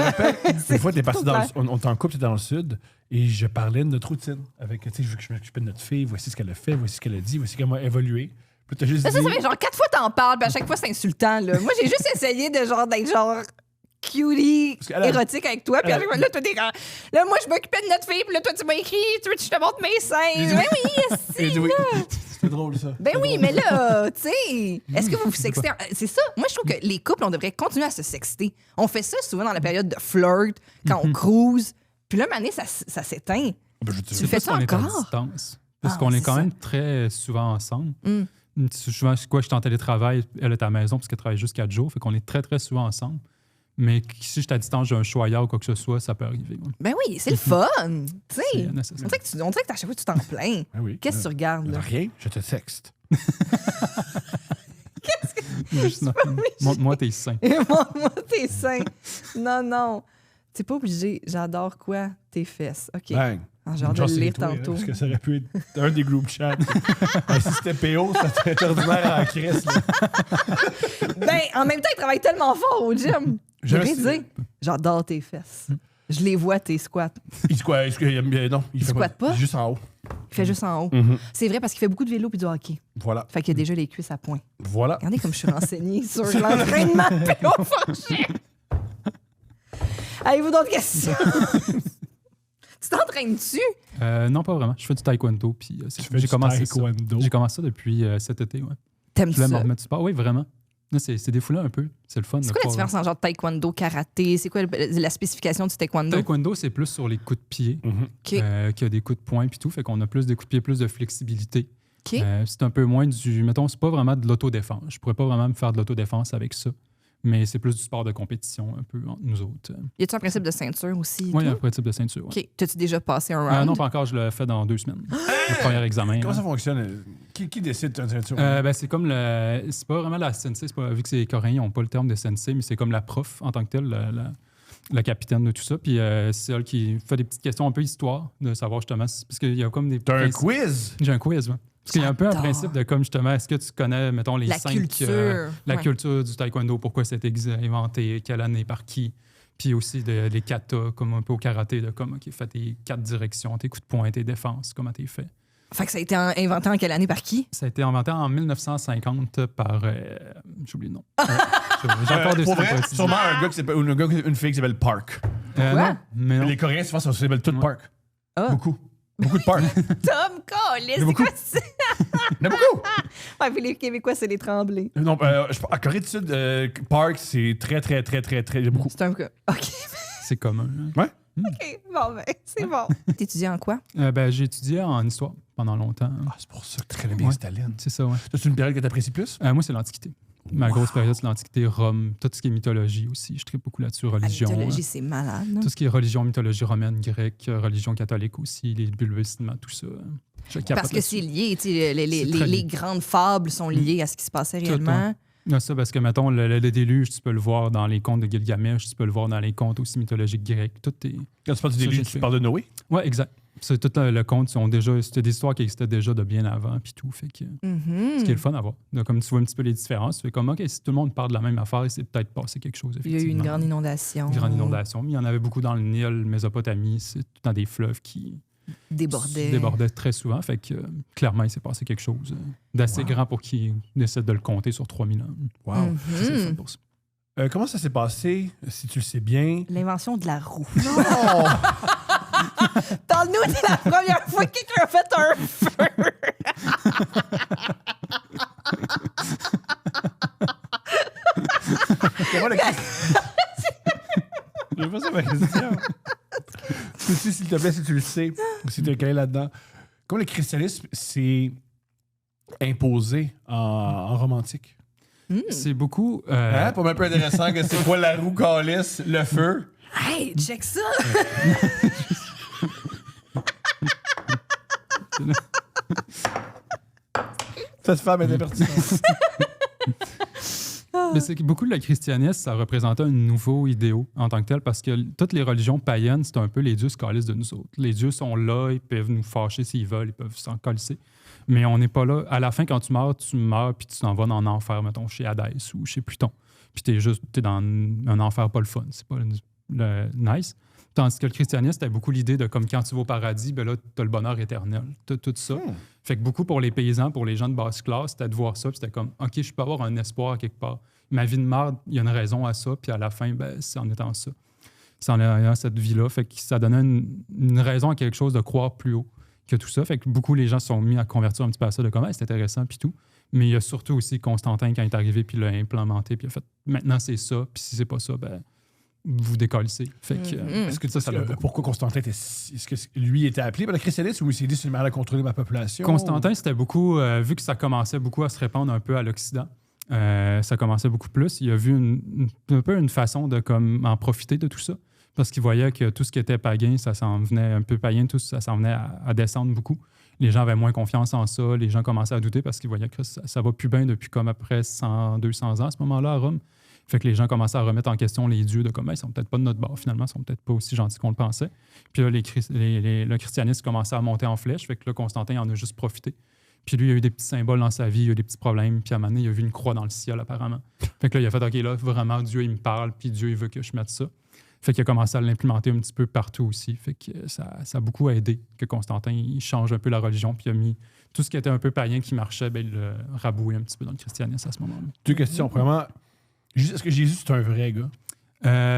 Des fois, t'es parti tout dans clair. on t'en couple, t'es dans le sud, et je parlais de notre routine. Avec, tu sais, je veux que je m'occupe de notre fille, voici ce qu'elle a fait, voici ce qu'elle a dit, voici comment elle a évolué. Puis t'as juste Ça, dit. ça fait genre 4 fois t'en parles, puis à chaque fois c'est insultant. Là. Moi, j'ai juste essayé de genre d'être genre cutie Parce qu'elle a- érotique avec toi, puis à chaque fois, là, toi, t'es genre, là, moi, je m'occupais de notre fille, puis là, toi, tu m'as écrit, tu veux que je te montre mes J'ai seins. dit Ben oui, Et si, oui. là. C'était drôle, ça. Ben oui, mais là, tu sais, est-ce que vous vous sextez? C'est ça. Moi, je trouve que les couples, on devrait continuer à se sexter. On fait ça souvent dans la période de flirt, quand on cruise. Puis là, mané, ça s'éteint. Ben, je Tu te fais Parce ça qu'on est à encore? distance. Parce Ah, qu'on est c'est quand ça. même très souvent ensemble. Mm. Souvent, je suis en télétravail, elle est à la maison parce qu'elle travaille juste 4 jours. Fait qu'on est très, très souvent ensemble. Mais si je suis à distance, j'ai un choix ailleurs ou quoi que ce soit, ça peut arriver. Ouais. Ben oui, c'est le fun. Tu sais, C'est on nécessaire. dirait que à chaque fois, tu t'en plains. Ah oui. Qu'est-ce que tu regardes, là? Rien, je te texte. Juste, non. Montre-moi tes seins. Montre-moi tes seins. Non. T'es pas obligé. J'adore quoi? Tes fesses. OK. Bang. Ah, j'ai hâte de Genre, le c'est lire toi, tantôt. Parce que ça aurait pu être un des group chats. Si c'était PO, ça serait ordinaire en crise. Ben, en même temps, il travaille tellement fort au gym. Je vais dire, j'adore tes fesses. Je les vois, tes squats. Il squatte. Non, il fait squatte pas? Juste en haut. Il fait juste en haut. Mhm. C'est vrai parce qu'il fait beaucoup de vélo puis du hockey. Voilà. Fait qu'il a déjà les cuisses à point. Voilà. Regardez comme je suis renseignée sur l'entraînement de P.O. Forget. Avez-vous d'autres questions? Tu t'entraînes-tu? Non, pas vraiment. Je fais du taekwondo. Puis, J'ai commencé taekwondo. J'ai commencé ça depuis cet été. Ouais. T'aimes-tu Je voulais me ça? remettre du sport. Oui, vraiment. Là, c'est défoulant un peu. C'est le fun. C'est quoi la différence entre genre taekwondo, karaté? C'est quoi la spécification du taekwondo? Taekwondo, c'est plus sur les coups de pied Mhm. OK. qu'il y a des coups de poing puis tout. Fait qu'on a plus de coups de pied, plus de flexibilité. OK. C'est un peu moins du... Mettons, c'est pas vraiment de l'autodéfense. Je pourrais pas vraiment me faire de l'autodéfense avec ça. Mais c'est plus du sport de compétition un peu entre nous autres. Y a-tu un principe de ceinture aussi? et Oui, il y a tout? un principe de ceinture. Ouais. OK. T'as-tu déjà passé un round? Non, pas encore. Je le fais dans 2 semaines. Le premier examen. Comment là. ça fonctionne? Qui décide de ceinture? Ben, c'est comme le. C'est pas vraiment la sensei. Vu que c'est les Coréens, ils n'ont pas le terme de sensei, mais c'est comme la prof en tant que telle, la capitaine de tout ça. Puis c'est elle qui fait des petites questions un peu histoire, de savoir justement. Parce qu'il y a comme des. T'as un principes- quiz? J'ai un quiz, ouais. Parce qu'il y a un peu un J'adore. principe de comme justement, est-ce que tu connais, mettons, les La 5. culture. La Ouais. culture du taekwondo, pourquoi c'était inventé, quelle année, par qui. Puis aussi les katas, comme un peu au karaté, de comme, OK, fais tes 4 directions, tes coups de poing, tes défenses, comment t'es fait. Fait que ça a été inventé en quelle année par qui? Ça a été inventé en 1950 par. J'oublie le nom. J'ai encore des Pour trucs vrai, à dire. sûrement un gars qui s'appelle, ou une fille qui s'appelle Park. Quoi? Non, mais non. Les Coréens, souvent, ça s'appelle tout Ouais. Park. Ah. Beaucoup. Beaucoup de Park. Tom Collis, c'est beaucoup. quoi ça? Il y en a beaucoup. Ouais, puis les Québécois, c'est les tremblés. Non, à Corée du Sud, Park, c'est très, il y a beaucoup. C'est un cas. OK. C'est commun. Là. OK. Bon, ben, c'est bon. T'étudies en quoi? J'ai étudié en histoire pendant longtemps. Ah, c'est pour ça que tu connais bien Ouais. Staline. C'est ça, ouais. C'est une période que tu apprécies plus? Moi, c'est l'Antiquité. Ma grosse période, c'est l'Antiquité, Rome, tout ce qui est mythologie aussi. Je tripe beaucoup là-dessus, La religion. mythologie, c'est malade. non? Tout ce qui est religion, mythologie romaine, grecque, religion catholique aussi, les bulbestiments, tout ça. Je capote Parce que là-dessus. c'est lié. Tu sais, C'est très les lié. grandes fables sont liées à ce qui se passait Tout, réellement. Non, ça, parce que, mettons, le déluge, tu peux le voir dans les contes de Gilgamesh, tu peux le voir dans les contes aussi mythologiques grecs. Tout est. Quand tu parles du Ça, déluge, j'ai tu fait. parles de Noé? Ouais, exact. C'est tout le conte, c'était des histoires qui existaient déjà de bien avant, puis tout. Fait que, Mhm. ce qui est le fun à voir. Donc, comme tu vois un petit peu les différences, tu fais comme, OK, si tout le monde parle de la même affaire, c'est peut-être passé quelque chose. Il y a eu une effectivement. grande inondation. Une grande inondation. Mais il y en avait beaucoup dans le Nil, Mésopotamie, c'est tout dans des fleuves qui Débordaient. très souvent. Fait que, clairement, il s'est passé quelque chose d'assez Wow. grand pour qu'ils essaient de le compter sur 3000 ans. Wow. Mhm. C'est le fun pour ça. Comment ça s'est passé, si tu le sais bien? L'invention de la roue. Non! Parle-nous de la première fois que quelqu'un a fait un feu. Comment la question? J'ai pas ça ma question. Peux-tu, s'il te plaît, si tu le sais, ou si tu es calé là-dedans, comment le christianisme s'est imposé en romantique? C'est beaucoup. Hein? Pas même peu intéressant que c'est quoi la roue calice, le feu? Hey, check ça! Cette femme est impertinente. Mais c'est que beaucoup de le christianisme, ça représentait un nouveau idéal en tant que tel, parce que toutes les religions païennes, c'est un peu les dieux se calissent de nous autres. Les dieux sont là, ils peuvent nous fâcher s'ils veulent, ils peuvent s'en calisser. Mais on n'est pas là. À la fin, quand tu meurs, puis tu t'en vas dans un enfer, mettons, chez Hadès ou chez Pluton. Puis t'es dans un enfer pas le fun. C'est pas le nice. Tandis que le christianisme, c'était beaucoup l'idée de comme quand tu vas au paradis, ben là, t'as le bonheur éternel. T'as tout ça. Fait que beaucoup pour les paysans, pour les gens de basse classe, c'était de voir ça, puis c'était comme, OK, je peux avoir un espoir quelque part. Ma vie de merde, il y a une raison à ça, puis à la fin, ben, c'est en étant ça. C'est en ayant cette vie-là. Fait que ça donnait une raison à quelque chose de croire plus haut que tout ça. Fait que beaucoup les gens se sont mis à convertir un petit peu à ça, de comment c'est intéressant, puis tout. Mais il y a surtout aussi Constantin, quand il est arrivé, puis il l'a implémenté, puis il a fait, maintenant c'est ça, puis si c'est pas ça, ben, vous décalissez. Fait que, Est-ce que ça l'a beaucoup. pourquoi Constantin est-ce que lui était appelé par le christianisme ou il s'est dit c'est le mal à contrôler ma population? Constantin, c'était beaucoup, vu que ça commençait beaucoup à se répandre un peu à l'Occident, ça commençait beaucoup plus. Il a vu un peu une façon de comme, en profiter de tout ça, parce qu'il voyait que tout ce qui était païen, ça s'en venait un peu païen, tout ça s'en venait à descendre beaucoup. Les gens avaient moins confiance en ça, les gens commençaient à douter parce qu'ils voyaient que ça va plus bien depuis comme après 100, 200 ans à ce moment-là à Rome. Fait que les gens commençaient à remettre en question les dieux de comme ils sont peut-être pas de notre bord finalement, ils sont peut-être pas aussi gentils qu'on le pensait. Puis là, le christianisme commençait à monter en flèche, fait que là, Constantin en a juste profité. Puis lui, il a eu des petits symboles dans sa vie, il a eu des petits problèmes, puis à un moment donné, il a vu une croix dans le ciel apparemment. Fait que là, il a fait OK, là, vraiment, Dieu, il me parle, puis Dieu, il veut que je mette ça. Fait qu'il a commencé à l'implémenter un petit peu partout aussi. Fait que ça a beaucoup aidé que Constantin il change un peu la religion, puis il a mis tout ce qui était un peu païen qui marchait, ben, il l'a raboué un petit peu dans le christianisme à ce moment-là. Deux questions. Premièrement, est-ce que Jésus, c'est un vrai gars?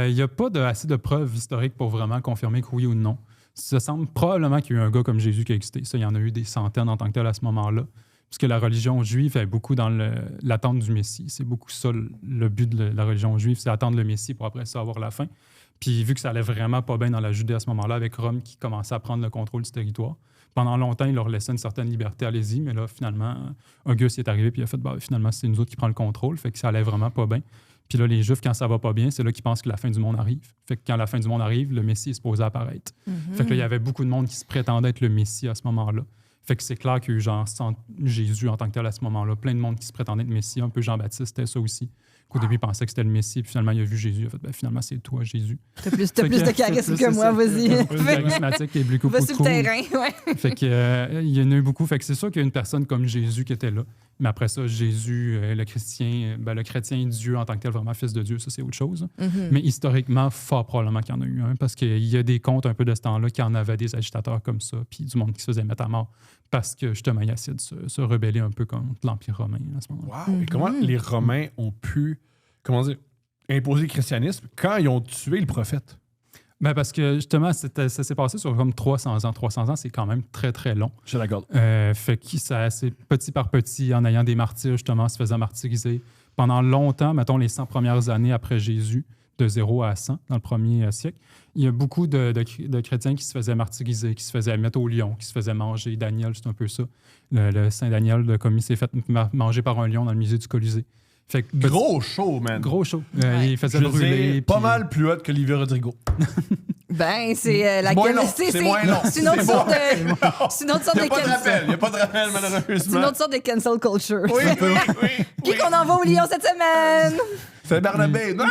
Il n'y a pas assez de preuves historiques pour vraiment confirmer que oui ou non. Ça semble probablement qu'il y a eu un gars comme Jésus qui a existé. Ça, il y en a eu des centaines en tant que tel à ce moment-là. Puisque la religion juive est beaucoup dans l'attente du Messie. C'est beaucoup ça le but de la religion juive, c'est attendre le Messie pour après ça avoir la fin. Puis vu que ça allait vraiment pas bien dans la Judée à ce moment-là, avec Rome qui commençait à prendre le contrôle du territoire, pendant longtemps, il leur laissait une certaine liberté, allez-y, mais là, finalement, Auguste est arrivé puis il a fait finalement, c'est nous autres qui prenons le contrôle, fait que ça allait vraiment pas bien. Puis là, les Juifs, quand ça va pas bien, c'est là qu'ils pensent que la fin du monde arrive. Fait que quand la fin du monde arrive, le Messie est supposé apparaître. Fait que là, il y avait beaucoup de monde qui se prétendait être le Messie à ce moment-là. Fait que c'est clair qu'il y a eu genre sans Jésus en tant que tel à ce moment-là. Plein de monde qui se prétendait être Messie. Un peu Jean-Baptiste, c'était ça aussi. Qu'au début, il pensait que c'était le Messie. Puis finalement, il a vu Jésus. Il a fait, finalement, c'est toi, Jésus. T'as plus de charisme que moi, vas-y. Plus charismatique et beaucoup Va plus sur cool. le terrain, ouais. Fait que, il y en a eu beaucoup. Fait que c'est sûr qu'il y a une personne comme Jésus qui était là. Mais après ça, Jésus, le chrétien Dieu en tant que tel, vraiment fils de Dieu, ça, c'est autre chose. Mais historiquement, fort probablement qu'il y en a eu un. Parce qu'il y a des contes un peu de ce temps-là qui en avaient des agitateurs comme ça, puis du monde qui se faisait mettre à mort. Parce que justement, il essaie de se rebeller un peu contre l'Empire romain à ce moment-là. Wow! Et comment les Romains ont pu, imposer le christianisme quand ils ont tué le prophète? Ben parce que justement, ça s'est passé sur comme 300 ans. 300 ans, c'est quand même très, très long. Je l'accorde. Fait que ça, c'est petit par petit, en ayant des martyrs, justement, se faisait martyriser. Pendant longtemps, mettons les 100 premières années après Jésus, de 0 à 100, dans le premier siècle, il y a beaucoup de chrétiens qui se faisaient martyriser, qui se faisaient mettre au lion, qui se faisaient manger. Daniel, c'est un peu ça. Le Saint Daniel, comme il s'est fait manger par un lion dans le musée du Colisée. Fait que, Gros show, man. Gros show. Ouais. Il faisait Je veux brûler. dire, pas puis- mal plus haute que Livia Rodrigo. Ben, c'est la moins long, c'est c'est moins long. c'est une autre C'est sorte moins de. long. C'est une autre sorte Il n'y de a pas de rappel. cancel. Il n'y a pas de rappel, malheureusement. C'est une autre sorte de cancel culture. Oui, oui. Qui qu'on envoie au lion cette semaine? C'est Barnabé. Non!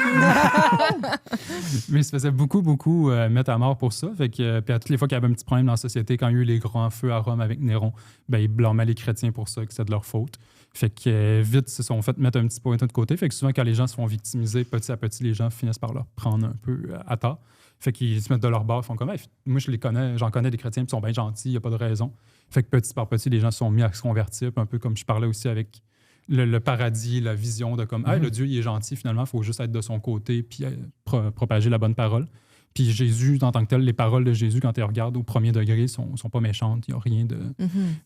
Mais il se faisait beaucoup mettre à mort pour ça. Fait que, puis à toutes les fois qu'il y avait un petit problème dans la société, quand il y a eu les grands feux à Rome avec Néron, ben, ils blâmaient les chrétiens pour ça, que c'était de leur faute. Fait que vite, ils se sont fait mettre un petit point de côté. Fait que souvent, quand les gens se font victimiser, petit à petit, les gens finissent par leur prendre un peu à tort. Fait qu'ils se mettent de leur bord, ils font comme, hey, moi, je les connais, j'en connais des chrétiens, puis ils sont bien gentils, il n'y a pas de raison. Fait que petit par petit, les gens se sont mis à se convertir, puis un peu comme je parlais aussi avec le paradis, la vision de comme, hey, le Dieu, il est gentil, finalement, il faut juste être de son côté, puis propager la bonne parole. Puis Jésus, en tant que tel, les paroles de Jésus, quand tu les regardes au premier degré, sont pas méchantes. Il n'y a rien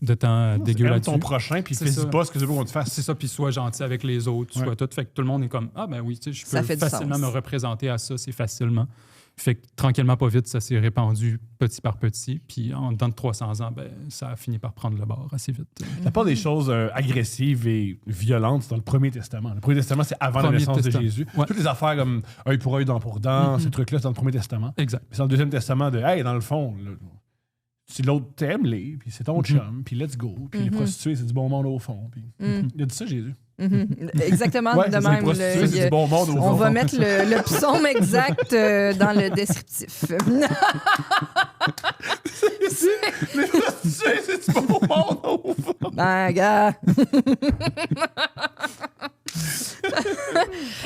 de temps dégueu Aime là-dessus. ton prochain, puis C'est fais-y ça. pas ce que tu veux qu'on te fasse. C'est ça, puis sois gentil avec les autres, Ouais. sois tout. Fait que tout le monde est comme, ah ben oui, tu sais, je Ça peux fait du facilement sens. me représenter à ça, c'est facilement. Fait que tranquillement, pas vite, ça s'est répandu petit par petit. Puis en dedans de 300 ans, ben, ça a fini par prendre le bord assez vite. La part des choses agressives et violentes, c'est dans le Premier Testament. Le Premier Testament, c'est avant la Premier naissance de Testament. Jésus. Ouais. Toutes les affaires comme œil pour œil, dent pour dent, ces trucs-là, c'est dans le Premier Testament. Exact. Mais c'est dans le Deuxième Testament de, hey, dans le fond, là, si l'autre t'aime, puis c'est ton chum, puis let's go, puis les prostituées, c'est du bon monde au fond. Puis il a dit ça, Jésus. Exactement Ouais, de c'est ça, les même. prostituées, il y c'est a- du bon monde au fond. On va mettre le psaume exact dans le descriptif. Les prostituées, c'est du bon monde au fond. Ben, gars.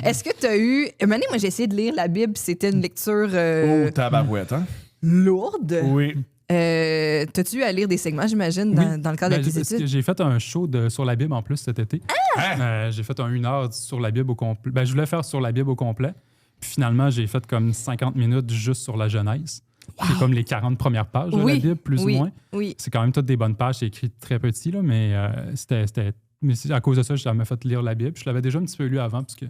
Est-ce que tu as eu. Moi, j'ai essayé de lire la Bible, c'était une lecture Oh, tabarouette, hein? lourde. Oui. T'as-tu eu à lire des segments, j'imagine, dans le cadre Ben, de tes parce que études? j'ai fait un show sur la Bible en plus cet été. J'ai fait un 1 heure sur la Bible au complet. Ben, je voulais faire sur la Bible au complet. Puis finalement, j'ai fait comme 50 minutes juste sur la Genèse. C'est comme les 40 premières pages de la Bible, plus ou moins. Oui. C'est quand même toutes des bonnes pages. C'est écrit très petit, là, mais mais à cause de ça, ça m'a fait lire la Bible. Je l'avais déjà un petit peu lu avant, parce que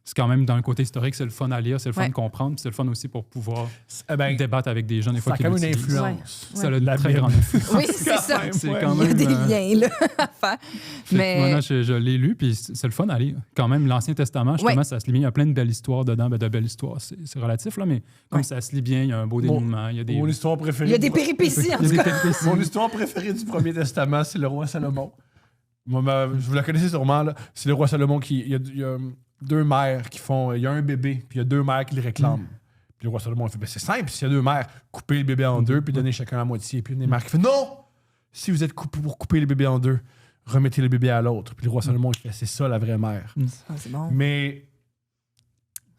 c'est quand même dans le côté historique, c'est le fun à lire, c'est le fun Ouais. de comprendre, puis c'est le fun aussi pour pouvoir Ben, débattre avec des gens des ça fois a qui quand même une l'utilisent. influence. Ça a La une très Bible. grande influence. Oui, c'est ça. C'est Ouais. quand Il y a même, des liens là, à faire. Mais Moi, je l'ai lu, puis c'est le fun à lire. Quand même, l'Ancien Testament, justement, Ouais. ça se lit bien. Il y a plein de belles histoires dedans. Ben, de belles histoires, c'est relatif, là, mais comme Ouais. ça se lit bien, il y a un beau dénouement. Il y a des, Mon histoire préférée. il y a des péripéties, en il y a tout des cas. péripéties. Mon histoire préférée du Premier Testament, c'est le roi Salomon. Vous la connaissez sûrement, là. C'est le roi Salomon qui. Il y a deux mères qui font. Il y a un bébé, puis il y a deux mères qui le réclament. Puis le roi Salomon il fait ben, c'est simple, s'il y a deux mères, coupez le bébé en deux, puis donnez chacun la moitié. Puis une des mères qui fait non! Si vous êtes coupé pour couper le bébé en deux, remettez le bébé à l'autre. Puis le roi Salomon il fait c'est ça la vraie mère. Ah, c'est bon. Mais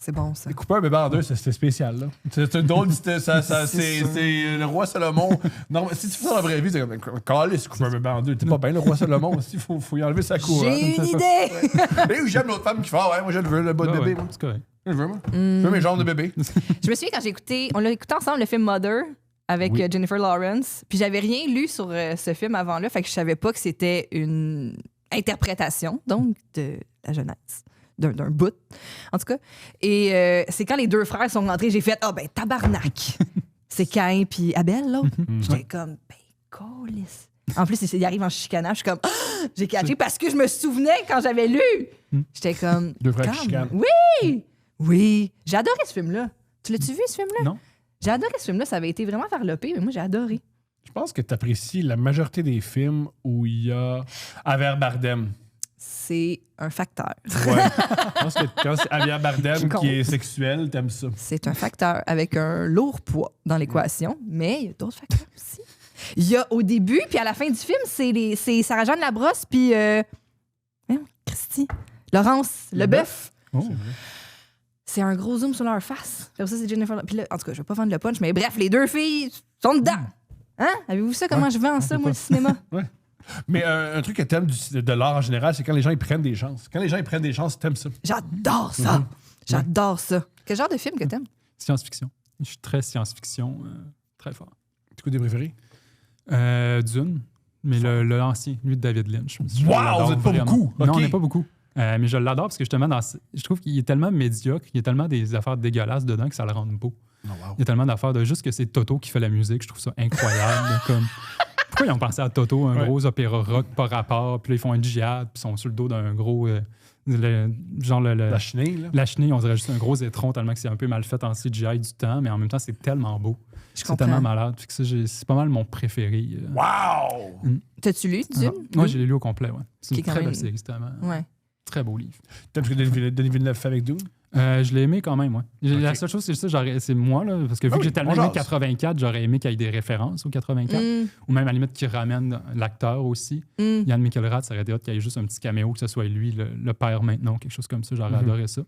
C'est bon, ça. couper un bébé en deux, c'était spécial, là. C'est un drôle c'est le roi Salomon. Non, si tu fais ça dans la vraie vie, c'est comme calisse, couper un bébé en deux. T'es pas bien le roi Salomon aussi, faut y enlever sa couronne. J'ai une idée! Et où j'aime l'autre femme qui fait ah ouais, moi je le veux, le bas de Ah bébé. ouais, Moi. c'est correct. Je veux, moi. Je veux mes jambes de bébé. Je me souviens quand j'ai écouté, on l'a écouté ensemble, le film Mother avec Oui. Jennifer Lawrence. Puis j'avais rien lu sur ce film avant là, fait que je savais pas que c'était une interprétation, donc, de la jeunesse. D'un bout, en tout cas. Et c'est quand les deux frères sont rentrés, j'ai fait « Ah, ben, tabarnak! » C'est Caïn puis Abel, l'autre. J'étais comme « Ben, câlisse. » En plus, il arrive en chicanant, je suis comme ah! J'ai catché parce que je me souvenais quand j'avais lu. J'étais comme Deux frères qui Calme. chicanent. Oui! Oui! J'ai adoré ce film-là. Tu l'as-tu vu, ce film-là? Non. J'ai adoré ce film-là. Ça avait été vraiment varlopé, mais moi, j'ai adoré. Je pense que tu apprécies la majorité des films où il y a Javier Bardem. C'est un facteur. Ouais. Je pense que quand c'est Javier Bardem Qui qui est sexuel, t'aimes ça. C'est un facteur avec un lourd poids dans l'équation, mais il y a d'autres facteurs aussi. Il y a au début, puis à la fin du film, c'est Sarah-Jeanne Labrosse, puis Christy, Laurence Leboeuf. Oh. C'est un gros zoom sur leur face. Après ça, c'est Jennifer. Puis là, en tout cas, je vais pas vendre le punch, mais bref, les deux filles sont dedans. Hein? Avez-vous ça, comment je vends ça, moi, le cinéma? Mais un truc que t'aimes de l'art en général, c'est quand les gens ils prennent des chances. Quand les gens ils prennent des chances, t'aimes ça. J'adore ça. J'adore ça. Quel genre de film que t'aimes? Science-fiction. Je suis très science-fiction, très fort. Tu coup des préférés? Dune, mais le ancien, lui de David Lynch. Je Wow, l'adore vous êtes pas vraiment. beaucoup. Non, Ok. on n'est pas beaucoup. Mais je l'adore parce que justement, je trouve qu'il est tellement médiocre, il y a tellement des affaires dégueulasses dedans que ça le rend beau. Oh, wow. Il y a tellement d'affaires de juste que c'est Toto qui fait la musique, je trouve ça incroyable. Comme, pourquoi ils ont pensé à Toto, un Ouais. gros opéra rock par rapport, puis là ils font une djihad, puis ils sont sur le dos d'un gros. La chenille, là. La chenille, on dirait juste un gros étron, tellement que c'est un peu mal fait en CGI du temps, mais en même temps, c'est tellement beau. Je C'est comprends. tellement malade. Fait que ça, c'est pas mal mon préféré. Wow! T'as-tu lu, Dune? Moi, je l'ai lu au complet, ouais. C'est Qui une est quand très belle même- série, c'est vraiment Ouais. très beau livre. T'aimes ce que Denis Villeneuve fait avec Dune? Je l'ai aimé quand même, ouais. La Ok. seule chose, c'est ça, c'est moi, là, parce que vu Ah que oui, j'ai tellement on aimé jase. 84, j'aurais aimé qu'il y ait des références au 84, ou même à la limite qu'il ramène l'acteur aussi. Yann Mickelrath, ça aurait été hot qu'il y ait juste un petit caméo, que ce soit lui, le père maintenant, quelque chose comme ça, j'aurais adoré ça.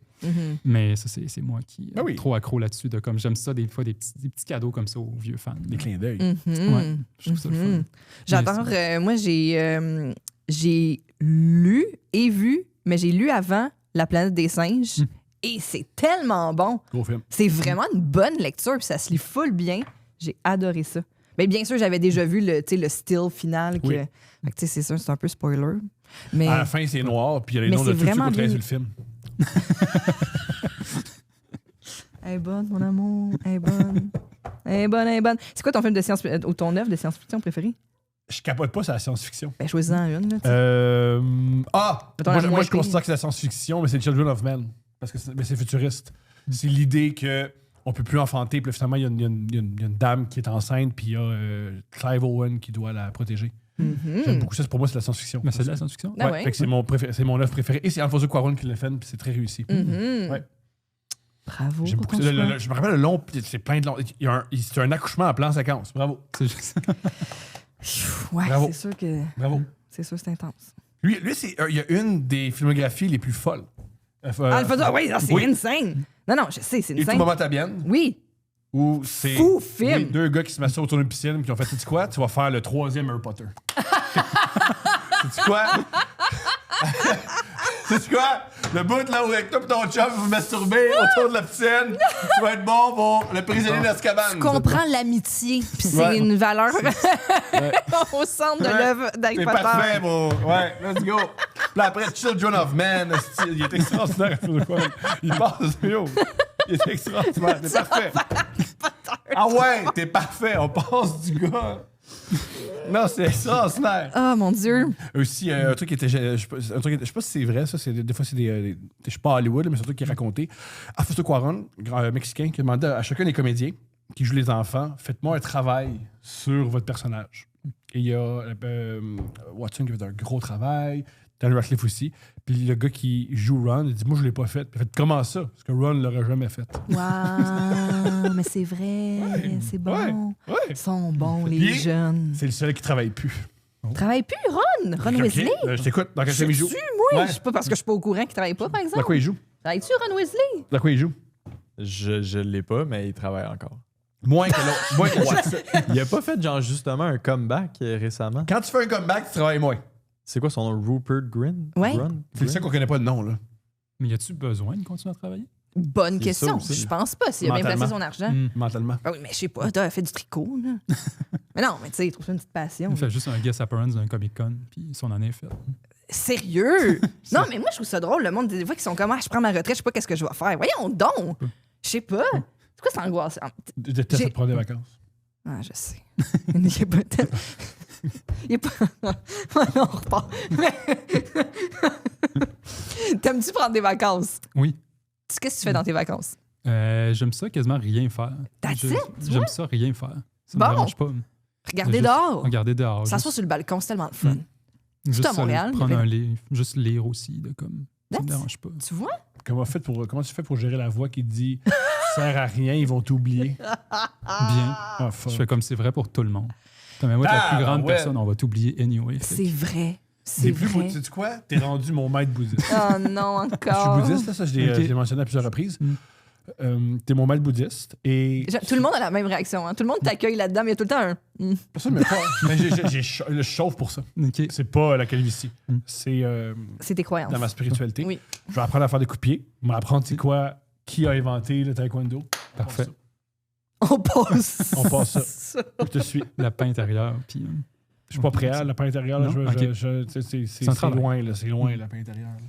Mais ça, c'est moi qui Ah oui. trop accro là-dessus, de comme j'aime ça des fois, des petits cadeaux comme ça aux vieux fans. Des clins d'œil. Ouais, je trouve ça le fun. J'adore. Moi, j'ai lu et vu, mais j'ai lu avant La planète des singes. Et c'est tellement bon. Gros film. C'est vraiment une bonne lecture, puis ça se lit full bien. J'ai adoré ça. Mais bien sûr, j'avais déjà vu le still final. Oui. Fait que, tu sais, c'est sûr, c'est un peu spoiler. Mais À la fin, c'est noir, puis il y a les Mais noms de c'est tous ceux qui vraiment ont travaillé bien. sur le film. elle est bonne, mon amour. Elle est bonne. Elle est bonne, elle est bonne. C'est quoi ton film de science ou ton œuvre de science-fiction préférée? Je capote pas sur la science-fiction. Ben, choisis-en une. Là, tu sais. Mettons la Moi, je moitié. considère que c'est la science-fiction, mais c'est Children of Men. Parce que c'est futuriste. C'est l'idée que on peut plus enfanter, puis là, finalement, il y a une dame qui est enceinte, puis il y a Clive Owen qui doit la protéger. J'aime beaucoup ça. Pour moi, c'est la science-fiction. Mais c'est de la science-fiction. Ah Ouais, ouais? fait que c'est mon œuvre préférée. Et c'est Alfonso Cuarón qui l'a fait, puis c'est très réussi. Ouais. Bravo. J'aime pour beaucoup ton ça. choix. Je me rappelle le long, c'est plein de long. C'est un accouchement en plan séquence. Bravo. C'est juste... Ouais, Bravo. c'est sûr que Bravo. c'est intense. Lui il y a une des filmographies les plus folles. Alfonso, oui, là, c'est oui. insane. Non, je sais, c'est Et tout insane. moment tabienne. Oui. Où c'est Fou film. oui, deux gars qui se masturent autour d'une piscine puis qui ont fait, sais-tu quoi? Tu vas faire le 3e Harry Potter. Sais-tu quoi? C'est quoi? Le bout là où avec toi et ton chum, vous vous masturbez autour de la piscine, tu vas être bon pour le prisonnier d'Azkaban. Je comprends l'amitié, puis c'est Ouais. une valeur au centre de l'œuvre d'Harry C'est Potter. parfait, bon. Ouais, let's go. Puis là, après, Children of Men, il est extraordinaire. Il passe, yo. Il est extraordinaire. C'est parfait. Ah ouais, t'es parfait. On passe du gars. Non, c'est extraordinaire. Oh mon Dieu. Aussi, un truc qui était. Je sais pas si c'est vrai, ça. Des fois, c'est des. Je suis pas à Hollywood, mais c'est un truc qui est raconté. Alfonso Cuarón, grand Mexicain, qui demandait à chacun des comédiens qui jouent les enfants, faites-moi un travail sur votre personnage. Et il y a Watson qui fait un gros travail, Daniel Radcliffe aussi. Puis le gars qui joue Ron, il dit moi je l'ai pas fait. Puis il fait comment ça? Parce que Ron l'aurait jamais fait. Wow, mais c'est vrai, c'est bon. Ouais. Ils sont bons, les Puis, jeunes. C'est le seul qui travaille plus. Travaille plus, Ron? Ron Ok, Weasley? je t'écoute. Dans quel Je film il joue? suis, moi. Ouais. Je sais pas parce que je suis pas au courant qu'il travaille pas, par Dans exemple. quoi il joue? Travailles-tu, Ron Weasley? Dans quoi il joue? Je l'ai pas, mais il travaille encore. Moins que l'autre. Moins que Watson. Il a pas fait, genre, justement, un comeback récemment. Quand tu fais un comeback, tu travailles moins. C'est quoi son nom? Rupert Grint? Ouais. C'est le seul qu'on connaît pas le nom, là. Mais y a-tu besoin de continuer à travailler? Bonne C'est question. ça aussi. Je pense pas s'il a bien placé Mentalement. son argent. Hmm. Mentalement. Ah oui, mais je sais pas, t'as fait du tricot, là. Mais non, mais tu sais, il trouve ça une petite passion. Il fait juste un guest appearance d'un Comic-Con, puis son année est faite. Sérieux? Non, mais moi, je trouve ça drôle. Le monde, des fois, qui sont comme, ah, je prends ma retraite, je sais pas qu'est-ce que je vais faire. Voyons donc! Je sais pas. C'est quoi cette angoisse? Je déteste J'ai- prendre des vacances. Ah, je sais. Il est pas tel- Il est pas. Ouais, non, on repart. T'aimes-tu prendre des vacances? Oui. Qu'est-ce que tu fais dans tes vacances? J'aime ça quasiment rien faire. That's it, tu J'aime ça rien faire. Ça Bon. me dérange pas. Regarder Juste dehors. Regarder dehors. S'asseoir sur le balcon, c'est tellement le fun. Juste à Montréal, prendre il y avait- un livre. Juste lire aussi. De comme, ça me That's- dérange pas. Tu vois? Comment tu fais pour gérer la voix qui te dit tu sers à rien, ils vont t'oublier? Bien. Ah, fuck. Je fais comme c'est vrai pour tout le monde. Comme moi, la plus grande ouais. personne, on va t'oublier anyway. Fait C'est vrai. T'es C'est plus vrai. sais-tu quoi? T'es rendu mon maître bouddhiste. Oh non, Je encore. suis bouddhiste, là, ça, je l'ai Ok. je l'ai mentionné à plusieurs reprises. Mm. T'es mon maître bouddhiste. Et Tout le monde a la même réaction. Hein. Tout le monde t'accueille là-dedans, mais il y a tout le temps un. personne me pas. Mais je chauffe pour ça. OK. C'est pas la calvitie. Mm. C'est C'est tes croyances. dans ma spiritualité. Oui. Je vais apprendre à faire des coups de pied. Je vais apprendre, c'est quoi, qui a inventé le taekwondo. Parfait. On passe. On passe ça. Je te suis. Lapin intérieur. Puis, Je suis pas prêt à lapin intérieur. Là, Non? tu Ok. sais, c'est C'est un travail. loin, là. C'est loin, le lapin intérieur. là.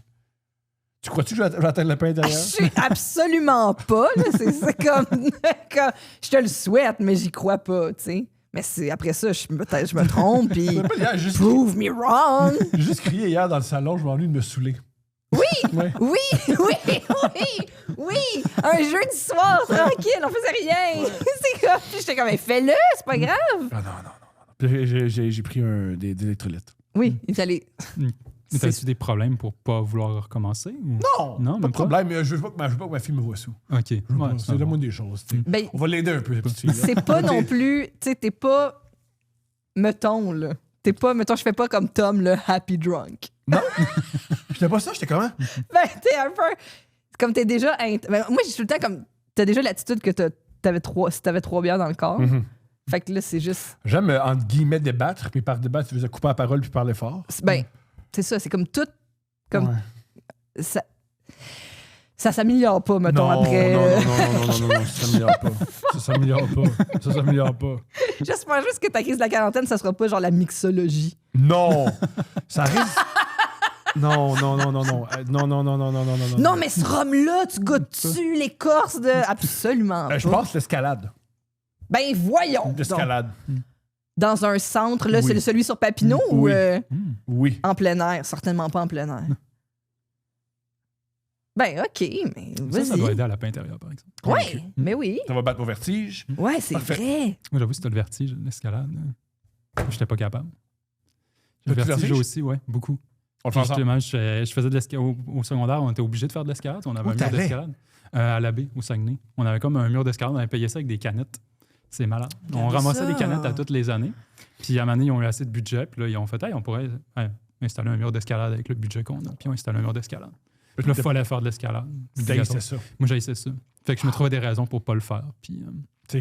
Tu crois-tu que je vais atteindre le lapin Je intérieur? suis absolument pas. Là. C'est comme, je te le souhaite, mais j'y crois pas, tu sais. Mais après ça, peut-être je me trompe, puis Je sais pas, hier, j'ai juste, prove me wrong. j'ai juste crié hier dans le salon, je m'ennuie de me saouler. Oui, Ouais. oui, oui, oui, oui. Un jeudi soir, tranquille, on faisait rien. C'est comme, puis j'étais comme, mais fais-le, c'est pas grave. Ah non. Puis j'ai pris des électrolytes. Oui, il fallait. mais t'as-tu des problèmes pour pas vouloir recommencer? Ou... Non, Non, pas même de problème. Mais je veux pas que ma fille me voit sous. OK. Je veux Ouais, pas. ça C'est va. la moindre des choses. tu sais. Ben, On va l'aider un peu, la petite fille. c'est pas non plus, tu sais, t'es pas, mettons, là. T'es pas, mettons, je fais pas comme Tom, le happy drunk. J'étais pas ça, j'étais comment? Ben, t'es un peu. Comme t'es déjà. Ben, moi, j'ai tout le temps comme. T'as déjà l'attitude que t'avais trois bières dans le corps. Fait que là, c'est juste. J'aime, entre guillemets, débattre. Puis par débattre, tu faisais couper la parole puis parler fort. Ben, c'est ça, c'est comme tout. Comme. Ouais. Ça s'améliore pas, mettons, non, après. non, ça s'améliore pas. Ça s'améliore pas. J'espère juste que ta crise de la quarantaine, ça sera pas genre la mixologie. Non! Ça risque. Non. Non, mais ce rhum-là, tu goûtes-tu l'écorce de. Absolument. Je pas. pense l'escalade. Ben, voyons. donc. L'escalade. Dans un centre, là, Oui. c'est celui sur Papineau ou Oui. Oui. en plein air? Certainement pas en plein air. Ben, OK, mais Ça doit vas-y. aider à lapin intérieur, par exemple. Ouais, mais oui. Ça va battre vos vertiges. Ouais, c'est Parfait. vrai. Moi, j'avoue, c'était le vertige, l'escalade. J'étais pas capable. Le T'as-tu vertige vertige? aussi, ouais, beaucoup. On le fait Puis ensemble. justement, je faisais de l'escalade. Au secondaire, on était obligé de faire de l'escalade. On avait Où un mur t'allais? d'escalade. À la baie, au Saguenay. On avait comme un mur d'escalade. On avait payé ça avec des canettes. C'est malade. On Regarde ramassait ça. des canettes à toutes les années. Puis à un moment donné, ils ont eu assez de budget. Puis là, ils ont fait, hey, on pourrait installer un mur d'escalade avec le budget qu'on a. Puis on a installé un mur d'escalade. Puis là, il fallait faire de l'escalade. C'était ça. Moi, j'haïssais ça. Fait que je me trouvais des raisons pour pas le faire. Puis, C'est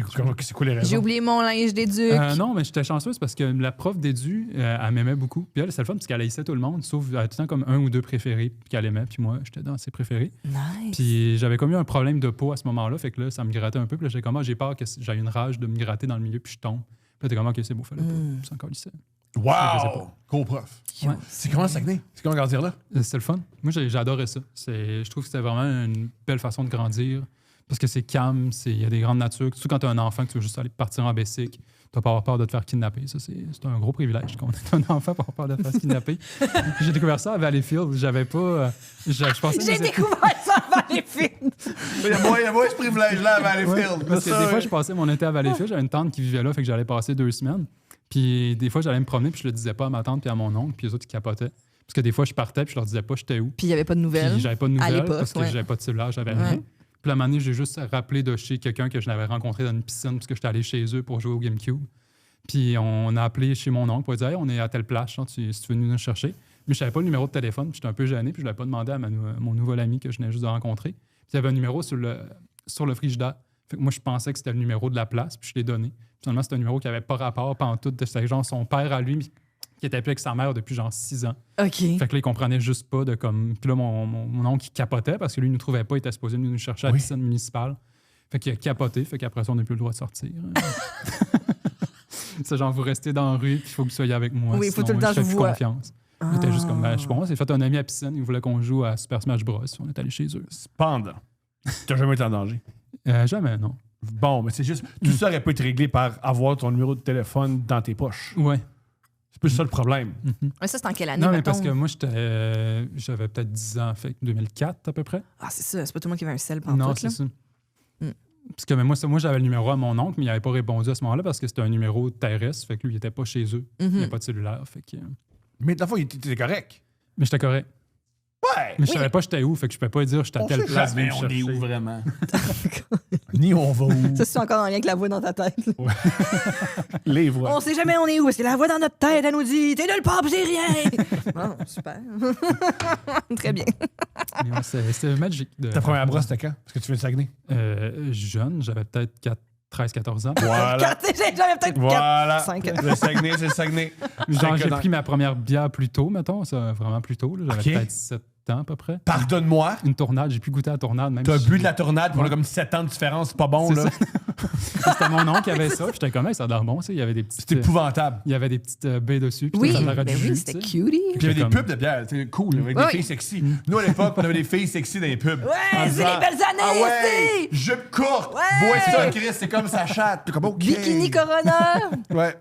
quoi les raisons? J'ai oublié mon linge d'éduc. non, mais j'étais chanceuse parce que la prof d'édu, elle m'aimait beaucoup. Puis elle, c'est le fun parce qu'elle haïssait tout le monde, sauf elle a tout le temps comme un ou deux préférés qu'elle aimait. Puis moi, j'étais dans ses préférés. Nice. Puis j'avais comme eu un problème de peau à ce moment-là. Fait que là, ça me grattait un peu. Puis là, j'ai comme, j'ai peur que j'ai une rage de me gratter dans le milieu puis je tombe. Puis là, t'es comme, OK, c'est beau, fallait pas. Puis c'est encore lycée. Je sais Wow! pas. Cool prof. Ouais. C'est comment le Saguenay? C'est comment grandir là? C'est le fun. Moi, j'adorais ça. Je trouve que c'était vraiment une belle façon de grandir. Parce que c'est calme, il y a des grandes natures. Surtout quand tu as un enfant que tu veux juste aller partir en bicycle, tu vas pas avoir peur de te faire kidnapper. Ça, c'est un gros privilège quand on est un enfant pour avoir peur de te faire kidnapper. J'ai découvert ça à Valleyfield. J'avais pas. Je pensais que J'ai découvert ça à Valleyfield. Il y a moi ce privilège-là à Valleyfield. Parce que des fois, je passais mon été à Valleyfield. J'avais une tante qui vivait là, fait que j'allais passer 2 semaines. Puis des fois, j'allais me promener, puis je le disais pas à ma tante puis à mon oncle, puis les autres, ils capotaient. Parce que des fois, je partais, puis je leur disais pas j'étais où. Puis il n'y avait pas de nouvelles. Puis j'avais pas de À nouvelles l'époque, parce que ouais. j'avais pas de cellulaire, j'avais Ouais. rien. Puis à un moment donné, j'ai juste rappelé de chez quelqu'un que je l'avais rencontré dans une piscine parce que j'étais allé chez eux pour jouer au GameCube. Puis on a appelé chez mon oncle pour dire hey, on est à telle place, si tu veux nous chercher. Mais je savais pas le numéro de téléphone, puis j'étais un peu gêné, puis je l'avais pas demandé à mon nouvel ami que je venais juste de rencontrer. Puis il y avait un numéro sur le frigidaire. Fait que moi, je pensais que c'était le numéro de la place, puis je l'ai donné. Puis finalement, c'était un numéro qui avait pas rapport, pantoute. C'était genre son père à lui, qui était plus avec sa mère depuis genre 6 ans. OK. Fait que là, il comprenait juste pas de comme. Puis là, mon oncle, il capotait parce que lui, il ne nous trouvait pas, il était supposé venir nous chercher à la piscine municipale. Fait qu'il a capoté, fait qu'après ça, on n'a plus le droit de sortir. C'est genre, vous restez dans la rue, puis il faut que vous soyez avec moi. Oui, il faut sinon, tout le temps je fais que je plus vous vois. confiance. Il était juste comme, je pense, il a fait un ami à la piscine, il voulait qu'on joue à Super Smash Bros. On est allé chez eux. Cependant, t'as jamais été en danger. Jamais, non. Bon, mais c'est juste, tout ça aurait pu être réglé par avoir ton numéro de téléphone dans tes poches. Ouais. C'est plus ça le problème. Mais ça, c'est en quelle année, Non, mais mettons? parce que moi, j'avais peut-être 10 ans, fait que 2004 à peu près. Ah, c'est ça. C'est pas tout le monde qui avait un sel pendant Non, tout, là. c'est ça. Parce que moi, j'avais le numéro à mon oncle, mais il n'avait pas répondu à ce moment-là parce que c'était un numéro terrestre. Fait que lui, il n'était pas chez eux. Il n'y avait pas de cellulaire. Fait que... Mais de la fois, il était correct. Mais j'étais correct. Ouais! Mais je savais pas j'étais où. Fait que je peux pas dire j'étais à telle place. Mais viens me on est chercher. où vraiment? Ni on va où? Ça, c'est encore en lien avec la voix dans ta tête. Les voix. On sait jamais on est où. C'est la voix dans notre tête. Elle nous dit t'es nulle part, pis c'est rien. Bon, super. Très bien. Mais ouais, c'était magique. Ta première brosse, c'était quand? Parce que tu viens de Saguenay. Jeune, j'avais peut-être 13-14 ans. Voilà. J'avais peut-être Voilà. 5 ans. Le Saguenay, c'est le Saguenay. Genre, j'ai pris ma première bière plus tôt, mettons. Ça, vraiment plus tôt. Là. J'avais Ok. peut-être 7 ans à peu près. Pardonne-moi. Une tornade. J'ai pu goûter à la tornade. Même T'as si bu de la tornade, puis on a comme 7 ans de différence, c'est pas bon, C'est là. C'était mon oncle qui avait ça. Puis j'étais comme, hey, ça a l'air bon. Il y avait des petites, C'est épouvantable. il y avait des petites baies dessus. Puis Oui, ça avait ben du oui, jus, c'était tu sais. cutie. Puis il y avait des comme- pubs de bière, c'était cool, avec des Oui. filles sexy. Nous, à l'époque, on avait des filles sexy dans les pubs. Ouais, En c'est disant, les belles années, Ah ouais, c'est! jupe courte, Ouais. bois ça, Chris, c'est comme sa chatte. Puis comme, OK. Bikini Corona. Ouais.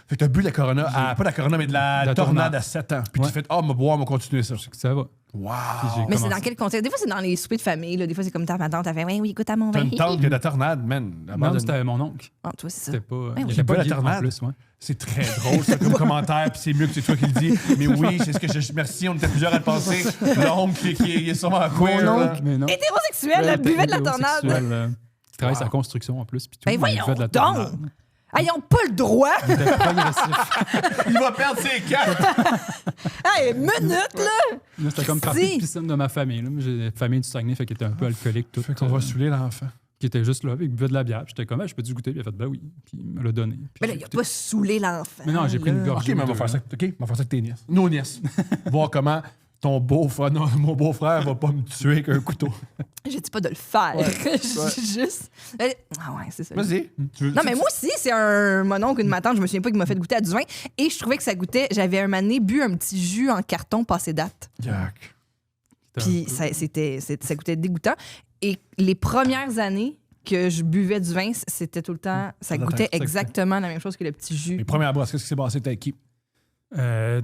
Fait que t'as bu de la Corona, pas de la Corona, mais de la tornade à 7 ans. Puis Ouais. tu fais, me boire, me continuer ça. Ça va. Wow. j'ai- Mais c'est Comment dans ça? quel contexte? Des fois, c'est dans les soupers de famille. Là. Des fois, c'est comme ta tante. Elle fait oui, écoute à mon T'as vin. une tante qui a de la tornade, man. Non, c'était mon oncle. Ah, toi, c'est ça. C'était pas. oui. Il J'ai était pas pas la gay, tornade. en plus, ouais. C'est très drôle, ça, comme commentaire, puis c'est mieux que c'est toi qui le dis. Mais oui, c'est ce que je. Merci, on était plusieurs à le penser. L'oncle qui est sûrement queer. Mon là. oncle. Mais non. Hétérosexuel, elle buvait de la tornade. Il travaille sa construction en plus. Puis tout, Ben mais il voyons buvait de la donc! tornade. Ah, ils n'ont pas le droit! Il était progressif. Il va perdre ses cartes. Hey, minute, là! Là, c'était comme partie Si. de piscine de ma famille. Là. Moi, j'ai une famille du Saguenay, fait qu'il était un peu alcoolique. Tout, Fait qu'on va saouler l'enfant. qui était juste là, il buvait de la bière. Puis j'étais comme, je peux-tu goûter? Puis il a fait, ben oui. Puis il me l'a donné. Puis Mais là, j'ai il a goûté. pas saoulé l'enfant. Mais non, j'ai pris une là. gorgée. OK, mais on va faire ça. OK, on va faire ça avec tes nièces. Nos nièces. Voir comment ton beau-frère, non, mon beau-frère va pas me tuer avec un couteau. Je dis pas de le faire. Juste. Ah ouais, c'est ça. Vas-y. Non, mais moi aussi, c'est un mon oncle, une ma tante, je me souviens pas qui m'a fait goûter à du vin. Et je trouvais que ça goûtait. J'avais un moment donné bu un petit jus en carton passé date. Yuck. Puis ça goûtait dégoûtant. Et les premières années que je buvais du vin, c'était tout le temps. Ça goûtait exactement la même chose que le petit jus. Les premières brosses, qu'est-ce qui s'est passé? T'as qui?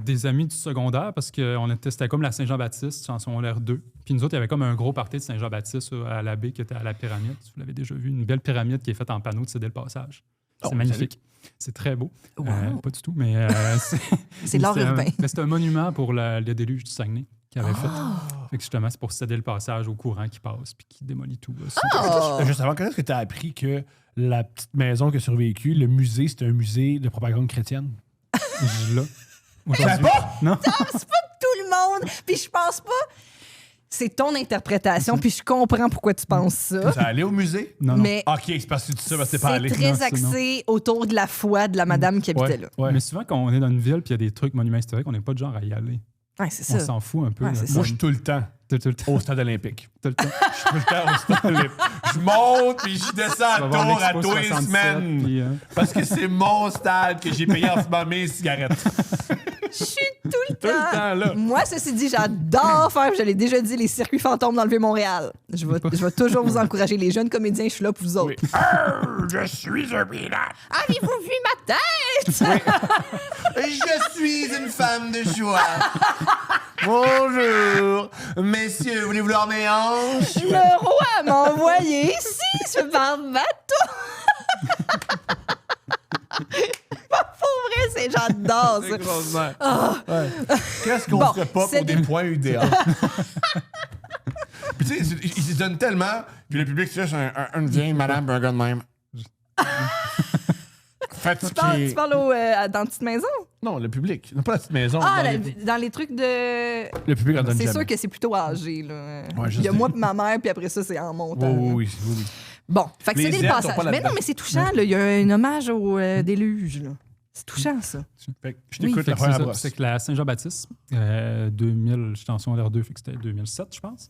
Des amis du secondaire, parce que c'était comme la Saint-Jean-Baptiste, en secondaire 2. Puis nous autres, il y avait comme un gros party de Saint-Jean-Baptiste à la baie qui était à la pyramide. Vous l'avez déjà vu, une belle pyramide qui est faite en panneau de céder le passage. C'est Oh, magnifique. C'est très beau. Wow. Pas du tout, mais C'est l'art urbain. C'est un monument pour le déluge du Saguenay qu'il avait fait. Fait que justement, c'est pour céder le passage au courant qui passe puis qui démolit tout. Là. Oh! Juste avant, quand est-ce que tu as appris que la petite maison qui a survécu, le musée, c'était un musée de propagande chrétienne? Je là. Tu savais pas? Non. Tout le monde. Puis je pense pas. c'est ton interprétation, puis je comprends pourquoi tu penses ça. Ça allait au musée? Non, non. Mais OK, c'est parce que tu dis ça, parce que t'es pas allé. c'est très Non, c'est axé autour de la foi de la madame qui habitait là. Ouais. Mais souvent, quand on est dans une ville puis il y a des trucs monuments historiques, on n'est pas de genre à y aller. Ouais, c'est On ça. s'en fout un peu. Ouais, là. c'est Moi, je suis tout le temps Tout le temps. au stade olympique. Tout le temps. Je suis tout le temps au stade olympique. Je monte puis je descends à Tu vas voir tour à l'Expo tous les 67, semaines. puis, Parce que c'est mon stade que j'ai payé en fumant mes cigarettes. Je suis tout le Tout le temps, là. Moi, ceci dit, j'adore faire, je l'ai déjà dit, les circuits fantômes dans le Vieux-Montréal. Je vais toujours vous encourager. Les jeunes comédiens, je suis là pour vous autres. Oui. Je suis un pirate. Avez-vous vu ma tête? Je suis une femme de joie. Bonjour. Messieurs, voulez-vous leur mes hanches? Le roi m'a envoyé ici, par bateau. Pour vrai, j'adore C'est ça. extraordinaire. Ouais. Qu'est-ce qu'on Bon, ferait pas c'est pour des points UDA? Puis tu sais, ils se donnent tellement, puis le public cherche une vieille madame et un gars de même. Fatigué. Tu parles dans une petite maison? Non, le public. Non, pas la petite maison. Ah, dans dans les trucs de... le public en donne C'est jamais. sûr que c'est plutôt âgé, là. Ouais, je Il y a sais. moi et ma mère, puis après ça, c'est en montant. Oui. Bon, fait que Les c'est des aides sont passages. pas Mais là-dedans. non, mais c'est touchant, là. Il y a un hommage au déluge, là. C'est touchant, ça. Fait que je Oui. t'écoute Fait la que c'est première ça, brosse. c'est que la Saint-Jean-Baptiste, 2000, j'étais en secondaire 2, fait que c'était 2007, je pense.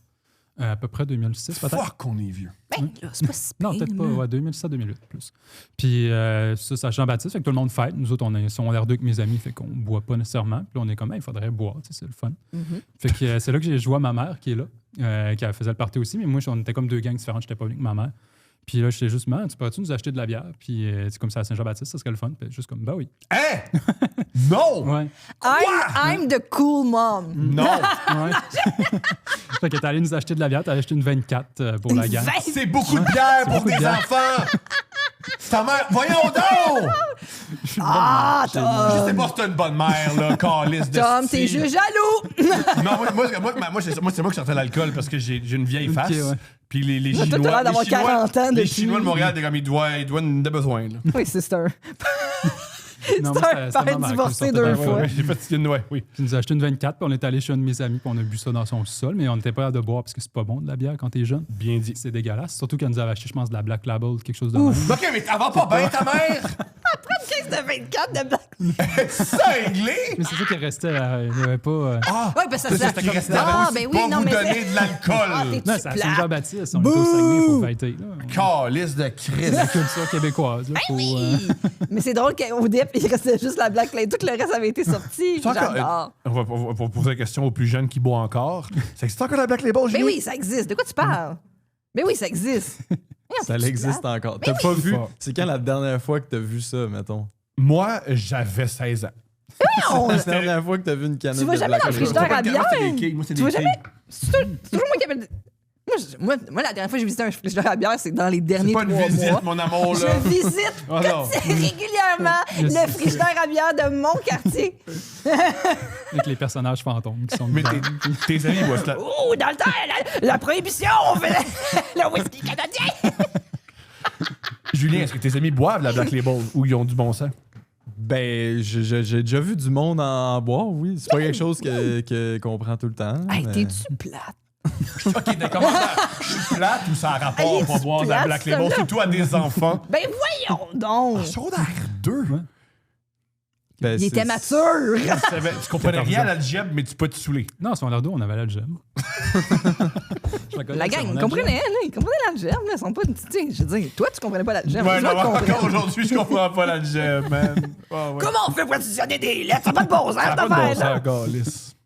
À peu près 2006, peut-être. Fuck qu'on est vieux. Ben, là, c'est pas si Non, pire, peut-être pas. là. Ouais, 2007-2008 plus. Puis ça, c'est à Jean-Baptiste, fait que tout le monde fête. Nous autres, on est secondaire 2 avec mes amis, fait qu'on boit pas nécessairement. Puis là, on est comme, il faudrait boire, tu sais, c'est le fun. Mhm. Fait que c'est là que j'ai joué à ma mère qui est là, qui faisait le party aussi. Mais moi, on était comme deux gangs différentes, j'étais pas venu avec ma mère. Puis là, j'étais juste, man, tu pourrais-tu nous acheter de la bière? Puis c'est comme ça à Saint-Jean-Baptiste, ça serait le fun. Puis juste comme, bah oui. Hein? Non! Ouais. I'm the cool mom. Non! Ouais. Fait que t'es allé nous acheter de la bière, t'as acheté une 24 pour la gang. C'est beaucoup de bière pour beaucoup de des bière. enfants! Ta mère, voyons donc! Ah, Je Tom! sais pas si t'as une bonne mère, là, calice de Tom, t'es style. juste jaloux! Non, moi, c'est moi qui sortais l'alcool parce que j'ai une vieille face. ouais. Puis les Toi, t'as Chinois. l'air d'avoir les Chinois- 40 ans Les depuis. Chinois de Montréal, t'es comme, ils doivent de besoin, là. Oui, c'est un... Non, C'est moi, un c'était père ma mère qui divorcé sortait deux de la fois. forêt. J'ai fait une Puis il nous a acheté une 24, puis on est allé chez un de mes amis, puis on a bu ça dans son sol, mais on n'était pas là de boire parce que c'est pas bon de la bière quand t'es jeune. Bien dit. C'est dégueulasse. Surtout qu'elle nous avait acheté, je pense, de la Black Label, quelque chose de même. OK, mais elle va pas bien, ta mère? 15 de 24 de black. Cinglé? Mais c'est ça qui restait. Il n'y avait pas. Ah! Oui, parce que ça... qui restait Ah, avant. ben oui, Pas non, vous mais... donner de l'alcool. Ah, t'es- Non, tu c'est à plates. Saint-Jean-Baptiste. On est au Saguenay, il faut fêter. Là. Calice de Christ. La culture québécoise. Là, faut, Oui! Mais c'est drôle qu'au départ, il restait juste la Black Label. Tout le reste avait été sorti. C'est encore- J'adore. on va poser la question aux plus jeunes qui boivent encore. Ça existe encore la Black Label, Mais Julie? oui, ça existe. De quoi tu parles? Mais oui, ça existe. Ça existe encore. T'as pas vu? C'est quand la dernière fois que t'as vu ça, mettons? Moi, j'avais 16 ans. Non! La dernière fois que t'as vu une canette Tu vas de jamais Black dans le Label? frigidaire à bière? Moi, c'est des quilles. Moi, c'est Tu des vas quilles. jamais... C'est toujours moi qui appelle... Moi, la dernière fois que j'ai visité un frigidaire à bière, c'est dans les C'est derniers pas 3 une visite, mois. mon amour, là. Je visite Oh non. régulièrement le frigidaire à bière de mon quartier. avec les personnages fantômes qui sont. Mais tes amis boivent ça. Ouh, dans le temps, la prohibition, on faisait le whisky canadien. Julien, est-ce que tes amis boivent la Black Label ou ils ont du bon sens? Ben, j'ai déjà vu du monde en boire, oui. C'est pas quelque chose qu'on prend tout le temps. Hey, mais- t'es-tu plate? OK, mais comment ça? Je suis plate ou ça a rapport Hey, à pas es-tu boire de la plate, Black Label, celle-là? surtout à des enfants? Ben voyons donc! Secondaire 2? Ben, Il c'est- était mature! Tu comprenais rien à l'algèbre, mais tu peux te saouler. Non, sur l'air d'eau, on avait l'algèbre. La gang, ils comprenaient, là. Ils comprenaient l'algèbre, là. Ils sont pas... Tu sais, je veux dire, toi, tu comprenais pas l'algèbre. Ouais, Les non, autres encore comprennent. aujourd'hui, je comprends pas l'algèbre, man. Ah, ouais. Comment on fait pour additionner des lettres? Ça n'a pas de bon sens, Ça a cette pas de bon affaire-là. sens, câlisse.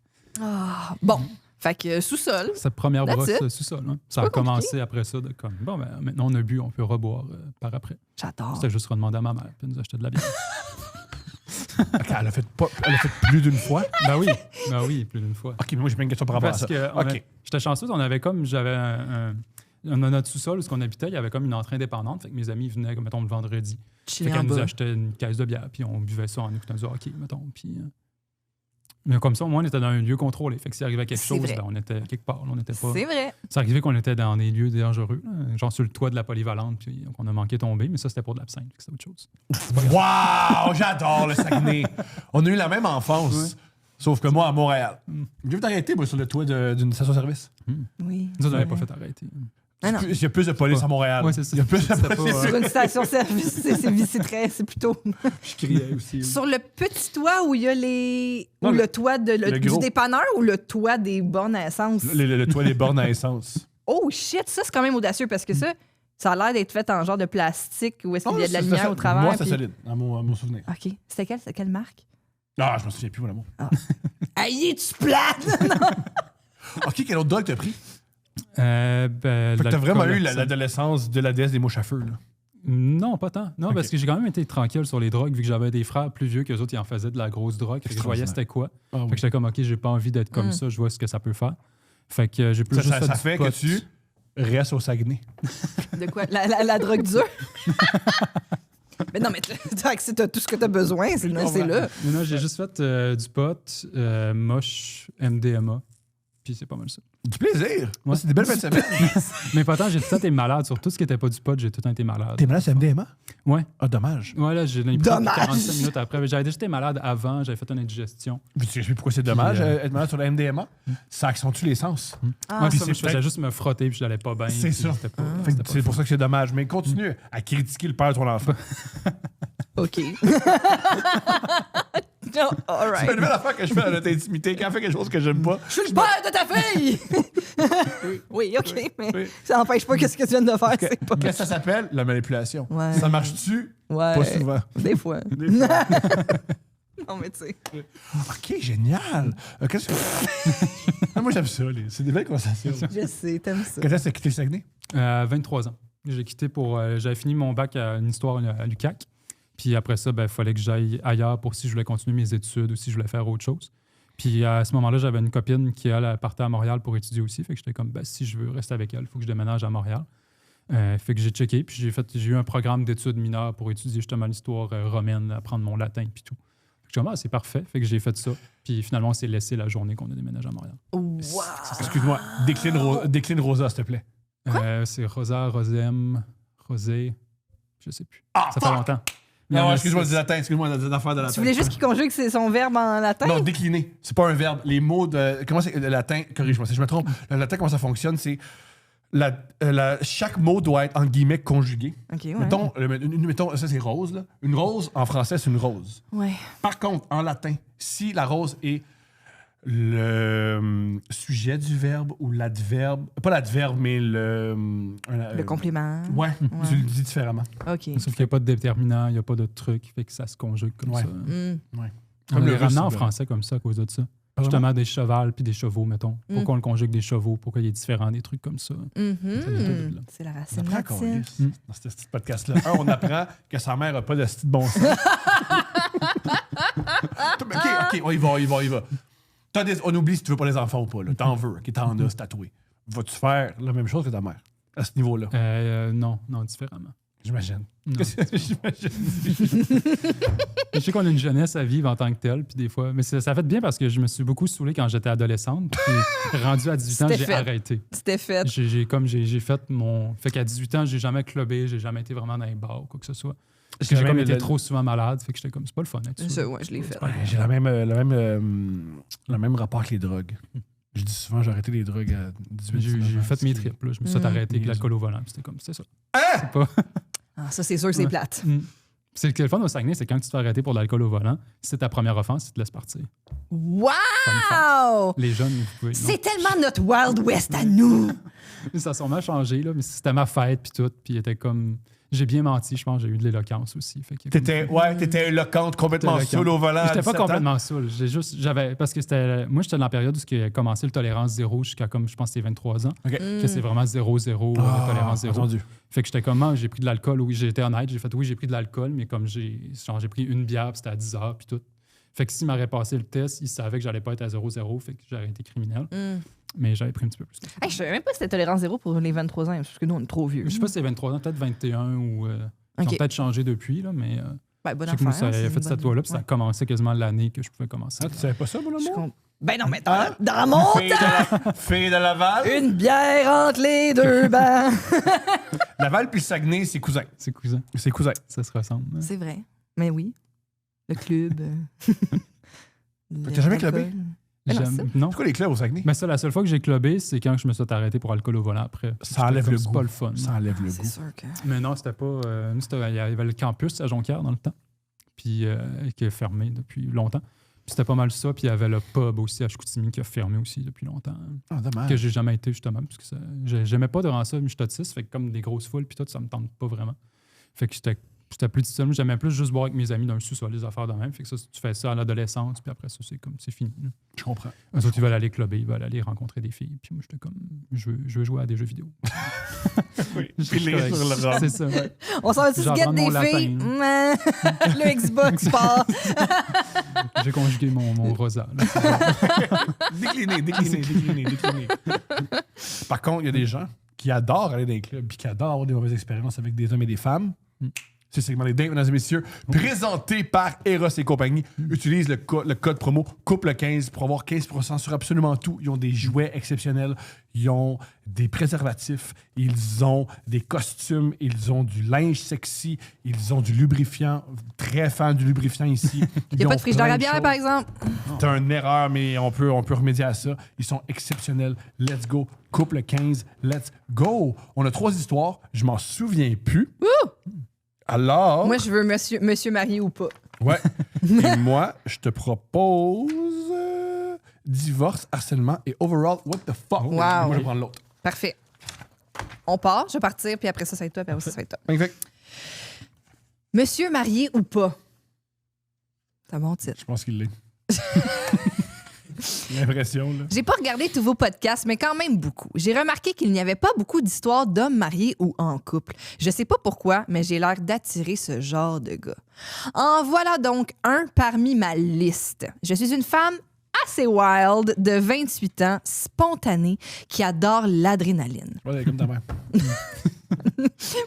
Bon, fait que sous-sol. Sa première That's brosse it. sous-sol. Hein. Ça a pas compliqué. commencé après ça de comme, bon, ben, maintenant on a bu, on peut reboire par après. J'adore. C'était juste redemander à ma mère, puis elle nous acheter de la bière. OK, elle a fait plus d'une fois? Ben oui, plus d'une fois. OK, mais moi, j'ai pas une question par rapport à Parce ça. que OK. j'étais chanceuse, on avait comme, dans notre sous-sol où on habitait, il y avait comme une entrée indépendante. Fait que mes amis venaient, mettons, le vendredi. Fait Chiller en qu'elle nous bas. achetait une caisse de bière, puis on buvait ça en écoutant du hockey, mettons. Puis, mais comme ça, au moins, on était dans un lieu contrôlé. Fait que s'il arrivait quelque C'est chose, vrai. ben, on était quelque part. Là, on était pas... C'est vrai. C'est arrivé qu'on était dans des lieux dangereux, là, genre sur le toit de la polyvalente, puis on a manqué de tomber, mais ça, c'était pour de l'absinthe, fait que c'était autre chose. Wow! J'adore le Saguenay. On a eu la même enfance. Sauf que moi, à Montréal, j'ai vu t'arrêter, moi, sur le toit d'une station-service. Oui. Nous, on n'avait pas fait arrêter. Ah non. Il y a plus de police à Montréal. Ouais, c'est ça. Il y a plus de C'était pas, police. Sur une station-service, c'est plutôt. Je criais aussi. Sur le petit toit où il y a les. Non, ou le- le toit du gros. dépanneur ou le toit des bornes à essence? Le toit des bornes à essence. Oh shit, ça c'est quand même audacieux parce que ça a l'air d'être fait en genre de plastique où est-ce qu'il y a de la Oh, lumière au travers. Moi, c'est puis- solide, à mon souvenir. OK. C'était quelle marque? Ah, je me souviens plus, mon amour. Aïe, tu plates! OK, quelle autre drogue t'as pris? Ben, Fait que t'as vraiment eu l'alcool, l'adolescence de la déesse des mouches à feu, là. Non, pas tant. Non, Ok. parce que j'ai quand même été tranquille sur les drogues, vu que j'avais des frères plus vieux qu'eux autres, ils en faisaient de la grosse drogue. Fait que je voyais Extraordinaire. c'était quoi. Ah, Fait que j'étais comme, OK, j'ai pas envie d'être comme ça, je vois ce que ça peut faire. Fait que j'ai plus juste Ça du fait pot. que tu restes au Saguenay. De quoi? La drogue dure? Mais non, mais t'as accès à tout ce que t'as besoin, c'est là. Non, j'ai juste fait du pot, moche, MDMA. Puis c'est pas mal ça. Du plaisir. Ouais. C'est des belles fêtes de semaine. Mais pourtant, j'ai tout le temps été malade. Sur tout ce qui était pas du pot, j'ai tout le temps été malade. T'es malade, c'est MDMA? Ouais. Ah, dommage. Ouais, là, j'ai l'impression Dommage. 45 minutes après. Mais j'avais déjà été malade avant, j'avais fait une indigestion. Puis tu sais pourquoi c'est dommage, Puis, être malade sur la MDMA? Ça accentue les sens. Ah, Ouais, puis ça, c'est je faisais juste me frotter puis je n'allais pas bien. C'est puis ça. c'était pas- Fait que c'était pas c'est le pour fun. ça que c'est dommage. Mais continue à critiquer le père de ton enfant. OK. Oh, all C'est une right. nouvelle affaire que je fais dans notre intimité. Quand elle fait quelque chose que j'aime pas, Je suis le père de ta fille! Oui, OK, mais oui. ça n'empêche pas que ce que tu viens de faire, c'est pas... qu'est-ce que ça s'appelle? La manipulation. Ouais. Ça marche-tu? Ouais. Pas souvent. Des fois. Des fois. Non, mais tu sais. OK, génial. Qu'est-ce que... Ah, moi, j'aime ça. C'est des belles conversations. Je sais, t'aimes ça. Quand est-ce que t'as quitté le Saguenay? 23 ans. J'ai quitté pour. J'avais fini mon bac à une histoire à l'UQAC. Puis après ça, il fallait que j'aille ailleurs pour si je voulais continuer mes études ou si je voulais faire autre chose. Puis à ce moment-là, j'avais une copine qui, elle, partait à Montréal pour étudier aussi. Fait que j'étais comme, si je veux rester avec elle, il faut que je déménage à Montréal. Fait que j'ai checké, puis j'ai eu un programme d'études mineures pour étudier justement l'histoire romaine, apprendre mon latin, puis tout. Fait que je suis comme, c'est parfait. Fait que j'ai fait ça. Puis finalement, on s'est laissé la journée qu'on a déménagé à Montréal. Wow. Excuse-moi, décline Rosa, s'il te plaît. C'est Rosa, Rosem, Rosé, je sais plus. Ah, Ça fait longtemps. Non, excuse-moi, du latin, excuse-moi, des affaires de latin. Tu voulais juste qu'il conjugue son verbe en latin? Non, décliner. C'est pas un verbe. Les mots de. Comment c'est. Le latin, corrige-moi si je me trompe. Le latin, comment ça fonctionne, c'est. Chaque mot doit être, en guillemets, conjugué. OK, ouais. Mettons, ça c'est rose, là. Une rose, en français, c'est une rose. Ouais. Par contre, en latin, si la rose est le sujet du verbe ou l'adverbe, pas l'adverbe, mais Le complément. Ouais, tu le dis différemment. OK. Sauf qu'il n'y a pas de déterminant, il n'y a pas de truc, fait que ça se conjugue comme Ouais. ça. Mm. On Comme le le russe, ramenait en là. français comme ça à cause de ça. Vraiment? Justement, des chevals puis des chevaux, mettons. Pourquoi on le conjugue des chevaux? Pourquoi il est différent des trucs comme ça? Mhm. Ça vient de là. C'est la On racine apprend latine. dans ce petit podcast-là. On apprend que sa mère n'a pas de style de bon sens. OK, on y va. On oublie si tu veux pas les enfants ou pas. Là. T'en veux, OK, t'en as, c'est tatoué. Vas-tu faire la même chose que ta mère à ce niveau-là? Non, différemment. J'imagine. Non. J'imagine. Je sais qu'on a une jeunesse à vivre en tant que telle, puis des fois. Mais ça fait bien parce que je me suis beaucoup saoulé quand j'étais adolescente, puis rendu à 18 ans, C'était j'ai fait. arrêté. C'était fait. J'ai fait mon. Fait qu'à 18 ans, j'ai jamais clubé, j'ai jamais été vraiment dans les bars ou quoi que ce soit. Parce que J'ai j'ai comme même été le- trop souvent malade, fait que j'étais comme, c'est pas le fun. Être saoulé. Ouais, je l'ai fait. Ouais, j'ai le même rapport avec les drogues. Je dis souvent, j'ai arrêté les drogues à 18 J'ai 19 ans. fait mes trips, là. Je me suis fait arrêter avec l'alcool au volant, puis c'était comme, c'est ça. C'est pas. Ah, ça, c'est sûr que c'est plate. Mm. C'est que le fun au Saguenay, c'est quand tu te fais arrêter pour de l'alcool au volant, si c'est ta première offense, ils te laissent partir. Wow! Les jeunes, vous pouvez. C'est tellement notre Wild West à nous! non. Ça a sûrement changé, là, mais c'était ma fête, puis tout. Puis il était comme. J'ai bien menti, je pense, j'ai eu de l'éloquence aussi. Fait qu'il y a comme- T'étais éloquente, complètement J'étais saoul au volant. à J'étais pas 17 ans. complètement saoul. Parce que moi, j'étais dans la période où il a commencé le tolérance zéro jusqu'à comme, je pense, c'est 23 ans. OK. Que c'est vraiment 0-0, tolérance zéro. Entendu. Fait que j'étais comme, j'ai pris de l'alcool. Oui, j'ai été honnête. J'ai fait, oui, j'ai pris de l'alcool, mais comme j'ai pris une bière, puis c'était à 10 heures, puis tout. Fait que s'il m'aurait passé le test, il savait que j'allais pas être à 0-0, fait que j'aurais été criminel. Mais j'avais pris un petit peu plus. Hey, je savais même pas si c'était tolérance zéro pour les 23 ans, parce que nous, on est trop vieux. Je sais pas si c'est 23 ans, peut-être 21 ou. Ils ont OK. peut-être changé depuis, là, mais. Ben, bonne Je sais que moi, affaire. ça c'est a fait une cette bonne- loi-là, puis ça a Ouais. commencé quasiment l'année que je pouvais commencer. Ah, tu savais pas ça, mon Je amour? comprends. Ben non, mais Hein? dans mon temps, Fille de Laval. une bière entre les deux bancs. Laval puis Saguenay, c'est cousin. C'est cousin. C'est cousin. Ça se ressemble. hein. C'est vrai. Mais oui. Le club. T'as jamais clubé? l'alcool. Mais non, J'aime- c'est- Non. C'est quoi les clubs au Saguenay? Mais ça, la seule fois que j'ai clubé, c'est quand je me suis arrêté pour alcool au volant après. Ça J'étais enlève comme, le c'est goût. pas le fun. Ça enlève le C'est goût. sûr que... Mais non, c'était pas. Nous, il y avait le campus à Jonquière dans le temps, puis qui est fermé depuis longtemps. Puis c'était pas mal ça. Puis il y avait le pub aussi à Chicoutimi qui a fermé aussi depuis longtemps. Ah, dommage. Que j'ai jamais été justement, parce que j'aimais pas devant ça, mais je suis autiste, fait que comme des grosses foules, puis tout, ça me tente pas vraiment. Fait que j'étais plus difficile. J'aimais plus juste boire avec mes amis dans un sous-sol, les affaires de même. Fait que ça, tu fais ça à l'adolescence, puis après ça, c'est fini. Là. Je comprends. Eux autres, ils veulent aller clubber, ils veulent aller rencontrer des filles. Puis moi, j'étais comme, je veux jouer à des jeux vidéo. Oui. Je suis Filer correct. sur le rhum. C'est ça, ouais. On s'en va-tu se Genre guette prendre des mon filles? lapin. Le Xbox part. J'ai conjugué mon rosa. là. Décliner. Par contre, il y a des gens qui adorent aller dans les clubs puis qui adorent avoir des mauvaises expériences avec des hommes et des femmes. C'est le segment des dates, mesdames et messieurs, présenté par Eros et compagnie. Utilise le code promo COUPLE15 pour avoir 15% sur absolument tout. Ils ont des jouets exceptionnels, ils ont des préservatifs, ils ont des costumes, ils ont du linge sexy, ils ont du lubrifiant. Très fan du lubrifiant ici. Il n'y a pas de frigidaire à bière, par exemple. C'est une erreur, mais on peut remédier à ça. Ils sont exceptionnels. Let's go. Couple 15, let's go. On a 3 histoires. Je m'en souviens plus. Alors... Moi, je veux monsieur marié ou pas. Ouais. Et moi, je te propose... divorce, harcèlement et overall, what the fuck. Wow. Moi, je vais prendre l'autre. Parfait. On part, je vais partir, puis après ça va être toi, puis après ça va être toi. Magnifique. Monsieur marié ou pas? C'est un bon titre. Je pense qu'il l'est. J'ai l'impression, là. J'ai pas regardé tous vos podcasts, mais quand même beaucoup. J'ai remarqué qu'il n'y avait pas beaucoup d'histoires d'hommes mariés ou en couple. Je sais pas pourquoi, mais j'ai l'air d'attirer ce genre de gars. En voilà donc un parmi ma liste. Je suis une femme assez wild, de 28 ans, spontanée, qui adore l'adrénaline. Ouais, comme ta mère.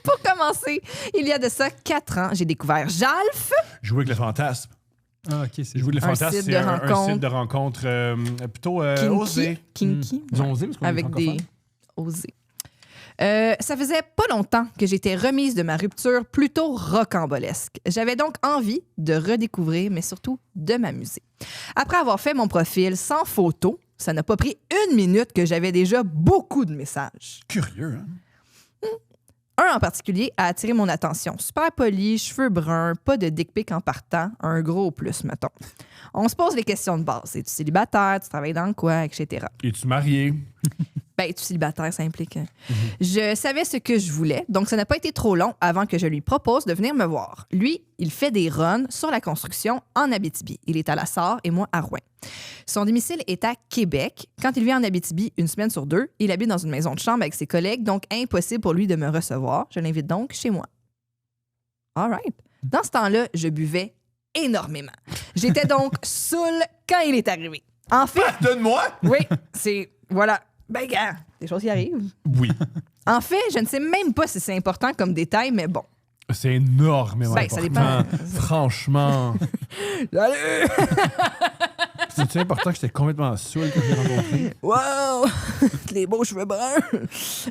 Pour commencer, il y a de ça 4 ans, j'ai découvert Jalf. Jouer avec le fantasme. Ah, ok, c'est Jouer avec le Un fantasme, site c'est de un rencontre. site de rencontre plutôt Kinky. osé. Kinky. Disons osé, parce qu'on est Avec francophone. des osés. Ça faisait pas longtemps que j'étais remise de ma rupture plutôt rocambolesque. J'avais donc envie de redécouvrir, mais surtout de m'amuser. Après avoir fait mon profil sans photo, ça n'a pas pris 1 minute que j'avais déjà beaucoup de messages. Curieux, hein? Un en particulier a attiré mon attention. Super poli, cheveux bruns, pas de dick pic en partant, un gros plus, mettons. On se pose les questions de base. Es-tu célibataire? Tu travailles dans quoi? Etc. Es-tu marié? Ben, es-tu célibataire, ça implique. Hein? Je savais ce que je voulais, donc ça n'a pas été trop long avant que je lui propose de venir me voir. Lui, il fait des runs sur la construction en Abitibi. Il est à La Sarre et moi à Rouyn. Son domicile est à Québec. Quand il vient en Abitibi 1 semaine sur 2, il habite dans une maison de chambre avec ses collègues, donc impossible pour lui de me recevoir. Je l'invite donc chez moi. All right. Dans ce temps-là, je buvais énormément. J'étais donc saoule quand il est arrivé. En fait, Donne-moi! oui, c'est... Voilà. Ben, gars, des choses qui arrivent. Oui. En fait, je ne sais même pas si c'est important comme détail, mais bon. C'est énormément Ben, ça important. dépend. Franchement. Salut! C'est important que j'étais complètement saoul que je l'ai rencontré. Wow! Les beaux cheveux bruns!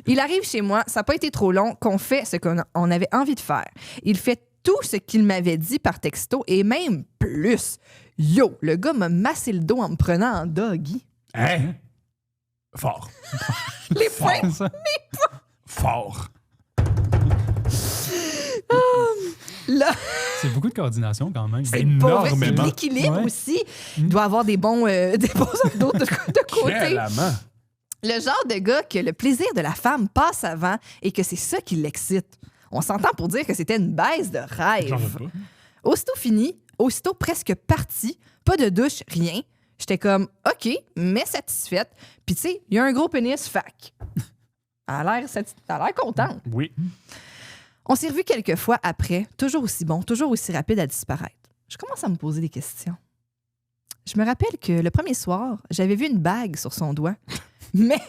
Il arrive chez moi, ça n'a pas été trop long, qu'on fait ce qu'on avait envie de faire. Il fait tout ce qu'il m'avait dit par texto et même plus. Yo, le gars m'a massé le dos en me prenant en doggy. Hein? Fort. Les points! ça. Fort. Là, C'est beaucoup de coordination quand même. c'est Énormément. pas vrai. C'est de l'équilibre Ouais. aussi. Il doit avoir des bons abdos de côté. Quel amant. Le genre de gars que le plaisir de la femme passe avant et que c'est ça qui l'excite. On s'entend pour dire que c'était une baisse de J'en rêve. veux pas. Aussitôt fini, aussitôt presque parti, pas de douche, rien. J'étais comme, OK, mais satisfaite. Puis tu sais, il y a un gros pénis, fac. Elle a l'air contente. Oui. On s'est revus quelques fois après, toujours aussi bon, toujours aussi rapide à disparaître. Je commence à me poser des questions. Je me rappelle que le premier soir, j'avais vu une bague sur son doigt. Mais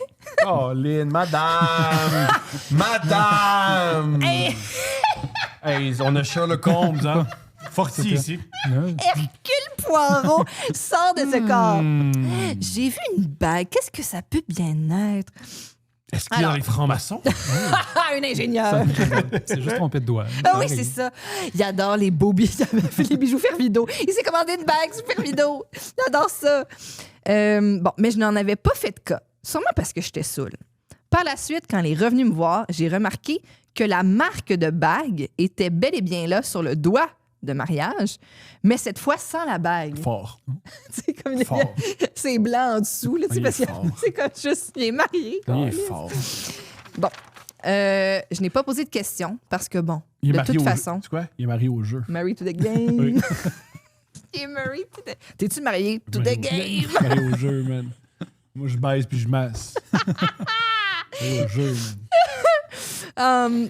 Oh, Lynn, madame! Madame! Hey! Hey, on a Sherlock Holmes, hein? Forti ici. Ouais. Hercule Poirot sort de ce corps. Hmm. J'ai vu une bague. Qu'est-ce que ça peut bien être? Est-ce qu'il y a Alors. les francs-maçons? Ah, un ingénieur! C'est juste trompé de doigt. Ah oui, c'est ça. Il adore les beaux bijoux, les bijoux Fervido. Il s'est commandé une bague sur Fervido. Il adore ça. Bon, mais je n'en avais pas fait de cas. Sûrement parce que j'étais saoule. Par la suite, quand il est revenu me voir, j'ai remarqué que la marque de bague était bel et bien là sur le doigt de mariage, mais cette fois sans la bague. Fort. C'est comme une... Fort. C'est blanc en dessous, là, tu sais, Il est parce que fort. c'est comme juste, il est marié. Il est fort. Bon, je n'ai pas posé de questions parce que bon, Il est de marié toute au façon, jeu. C'est quoi? Il est marié au jeu. married to the game. Oui. Il est married to the... T'es-tu marié to the Marié game? Marié au jeu, man. Moi, je baise puis je masse. Marié au jeu, man.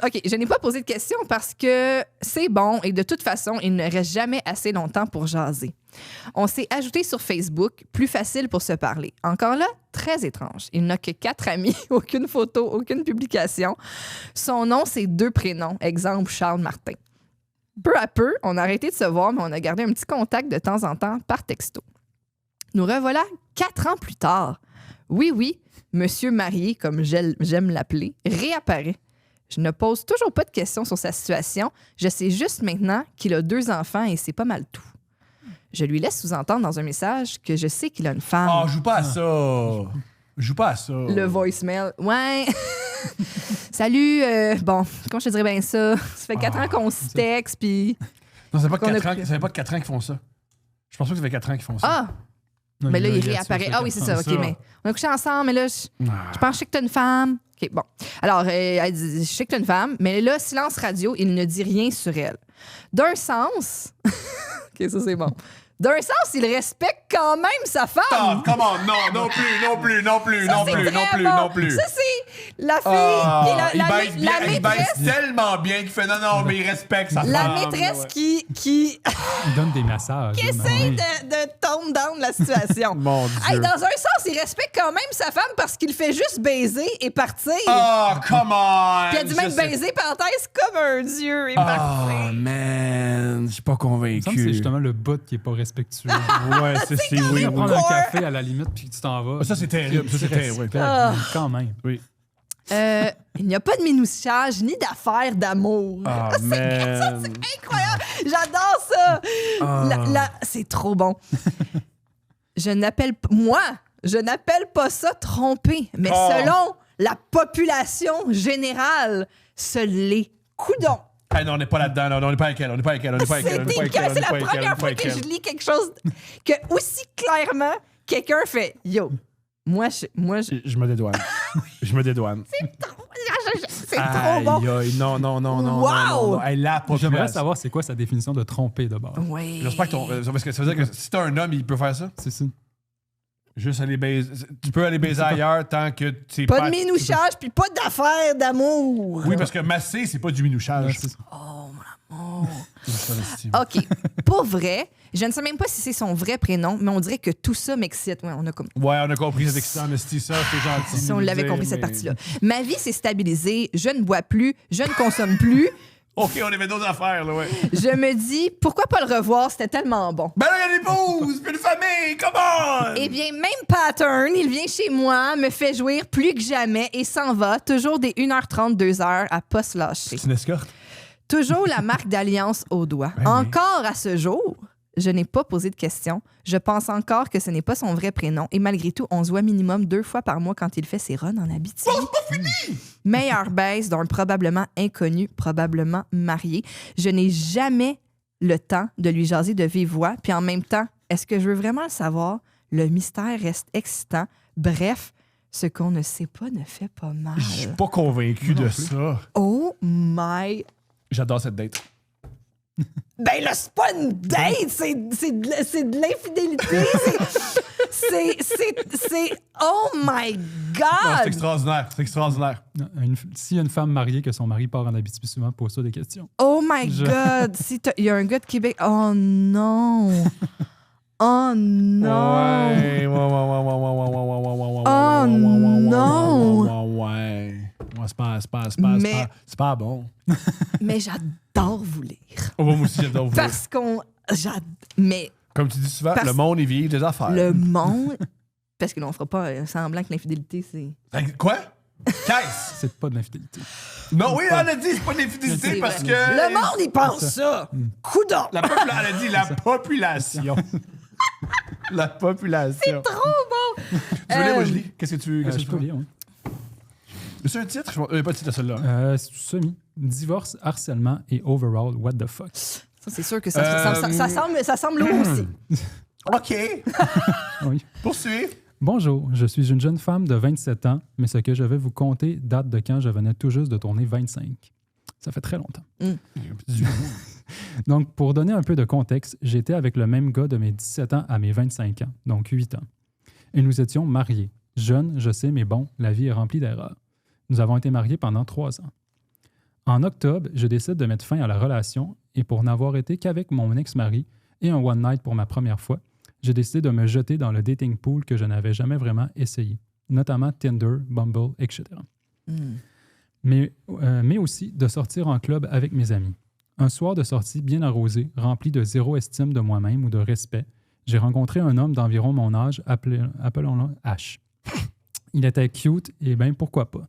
OK, je n'ai pas posé de questions parce que c'est bon et de toute façon, il ne reste jamais assez longtemps pour jaser. On s'est ajouté sur Facebook, plus facile pour se parler. Encore là, très étrange. Il n'a que 4 amis, aucune photo, aucune publication. Son nom, c'est 2 prénoms. Exemple, Charles Martin. Peu à peu, on a arrêté de se voir, mais on a gardé un petit contact de temps en temps par texto. Nous revoilà 4 ans plus tard. Oui, Monsieur marié, comme j'aime l'appeler, réapparaît. Je ne pose toujours pas de questions sur sa situation. Je sais juste maintenant qu'il a 2 enfants et c'est pas mal tout. Je lui laisse sous-entendre dans un message que je sais qu'il a une femme. Oh, joue pas à ça. Joue pas à ça. Le voicemail. Ouais. Salut. Bon, comment je te dirais bien ça? Ça fait 4 ans qu'on se texte, puis... Non, ça fait pas qu'on a 4 ans, pris- ça fait pas 4 ans qu'ils font ça. Je pense pas que ça fait 4 ans qu'ils font ça. Ah! Non, Mais là, il a réapparaît. ça, Ah oui, c'est ça. OK, ça. mais on a couché ensemble, mais là, je Ah. pense que je sais que t'as une femme. OK, bon. Alors, elle dit, je sais que t'as une femme, mais là, silence radio, il ne dit rien sur elle. D'un sens... OK, ça, c'est bon. D'un sens, il respecte quand même sa femme. Stop, come on, non Ça, c'est très bon. Ça, c'est la fille, qui est la il baisse bien, la il maîtresse, baisse tellement bien qu'il fait non, mais il respecte sa la femme. maîtresse ouais. qui Il donne des massages. qui là, essaie mais de tone down la situation. Mon Dieu. Hey, dans un sens, il respecte quand même sa femme parce qu'il fait juste baiser et partir. Oh, come on. Puis il a dit même baiser, parenthèse, comme un dieu et Oh, partir. man, je suis pas il me semble que c'est convaincu. justement le bout qui est pas respectueux. Ouais, c'est Tu oui. vas prendre Gore. un café à la limite puis tu t'en vas. Ça, c'est terrible. Ça, c'est terrible. Respect, Ah. mais quand même. Oui. Il n'y a pas de minouchage ni d'affaires d'amour. Ah, C'est man. incroyable. J'adore ça. Ah. C'est trop bon. Je n'appelle pas ça tromper, mais Oh. selon la population générale, ce l'est. Coudon. Ah non, on n'est pas là-dedans. Non, on n'est pas avec elle. On n'est pas avec elle. On n'est pas avec elle. On n'est pas avec elle. C'est la première fois que je lis quelque chose que aussi clairement quelqu'un fait. Yo, moi, je Je me dédouane. Je me dédouane. c'est trop bon. Aïe, aïe, non. Wow! Non. Hey, la population. J'aimerais savoir c'est quoi sa définition de tromper d'abord. Oui. J'espère que parce que ça veut dire que si t'es un homme, il peut faire ça. C'est ça. Juste aller baiser. Tu peux aller baiser ailleurs tant que c'est Pas de minouchage puis pas d'affaires d'amour. Oui, parce que masser, c'est pas du Ouais, minouchage. c'est ça. OK. Pour vrai, je ne sais même pas si c'est son vrai prénom, mais on dirait que tout ça m'excite. Ouais, on a comme... Ouais, on a compris cette excitant, esti, ça, c'est gentil. Si de on nous l'avait dire, compris, cette mais- partie-là. Ma vie s'est stabilisée. Je ne bois plus. Je ne consomme plus. OK, on avait d'autres affaires, là, ouais. Je me dis, pourquoi pas le revoir? C'était tellement bon. Ben là, il y a une épouse, puis une famille, come on! Eh bien, même pattern, il vient chez moi, me fait jouir plus que jamais et s'en va. Toujours des 1h30, 2h à pas se lâcher. C'est une escorte? Toujours la marque d'alliance au doigt. Ben oui. Encore à ce jour, je n'ai pas posé de questions. Je pense encore que ce n'est pas son vrai prénom. Et malgré tout, on se voit minimum 2 fois par mois quand il fait ses runs en Abitibi. Meilleure baisse d'un probablement inconnu, probablement marié. Je n'ai jamais le temps de lui jaser de vive voix. Puis en même temps, est-ce que je veux vraiment le savoir? Le mystère reste excitant. Bref, ce qu'on ne sait pas ne fait pas mal. Je suis pas convaincu de ça. Oh my... J'adore cette date. Ben là, c'est pas une date, c'est de l'infidélité. C'est... Oh my Non, God! c'est extraordinaire. C'est extraordinaire. S'il y a une femme mariée que son mari part en Abitibi, souvent pose-toi des questions. Oh my Je- God! Il y a un gars de Québec... Oh non! Oh non! Ouais. Oh non! Ouais. Ouais, Mais- c'est pas bon. Mais j'adore vous lire. Oh, moi aussi, j'adore vous. Parce qu'on... Mais Comme tu dis souvent, Parce- le monde, il vit des affaires. le monde... Parce que là, on fera pas semblant que l'infidélité, c'est... Quoi? Caisse! C'est pas de l'infidélité. Non, oui, elle a dit c'est pas de l'infidélité C'est parce vrai. que... Le monde, il pense ça. Coudon. Elle a dit la population. La population. Trop bon. Tu veux lire, moi je lis. Qu'est-ce que tu Je veux? peux lire, oui. C'est un titre? Pas de titre à celle-là. Semi. Divorce, harcèlement et overall, what the fuck. Ça, c'est sûr que ça semble lourd aussi. OK. Oui. Poursuis. Bonjour, je suis une jeune femme de 27 ans, mais ce que je vais vous conter date de quand je venais tout juste de tourner 25. Ça fait très longtemps. Donc, pour donner un peu de contexte, j'étais avec le même gars de mes 17 ans à mes 25 ans, donc 8 ans. Et nous étions mariés. Jeunes, je sais, mais bon, la vie est remplie d'erreurs. Nous avons été mariés pendant 3 ans. En octobre, je décide de mettre fin à la relation et pour n'avoir été qu'avec mon ex-mari et un one night pour ma première fois, j'ai décidé de me jeter dans le dating pool que je n'avais jamais vraiment essayé, notamment Tinder, Bumble, etc. Mais aussi de sortir en club avec mes amis. Un soir de sortie bien arrosé, rempli de zéro estime de moi-même ou de respect, j'ai rencontré un homme d'environ mon âge, appelons-le H. Il était cute et bien pourquoi pas.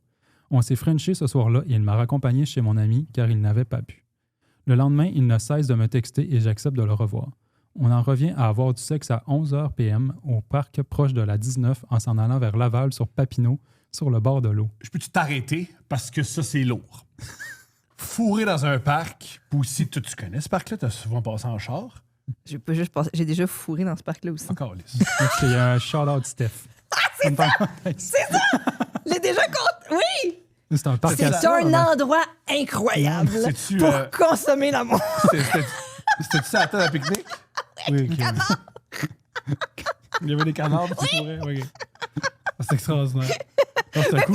On s'est frenché ce soir-là et il m'a raccompagné chez mon ami car il n'avait pas bu. Le lendemain, il ne cesse de me texter et j'accepte de le revoir. On en revient à avoir du sexe à 11h PM au parc proche de la 19 en s'en allant vers Laval sur Papineau, sur le bord de l'eau. Je peux-tu t'arrêter? Parce que ça, c'est lourd. Fourré dans un parc, puis aussi, tu connais ce parc-là? T'as souvent passé en char? J'ai déjà fourré dans ce parc-là aussi. Encore, lisse. C'est un shout-out Steph. C'est ça! J'ai déjà compté. Oui! C'est un parc C'est un endroit incroyable C'est-tu, pour consommer l'amour. C'était-tu ça à la table à pique-nique? Oui, ok. Il y avait des canards, tu pourrais? OK. C'est extraordinaire. C'est pas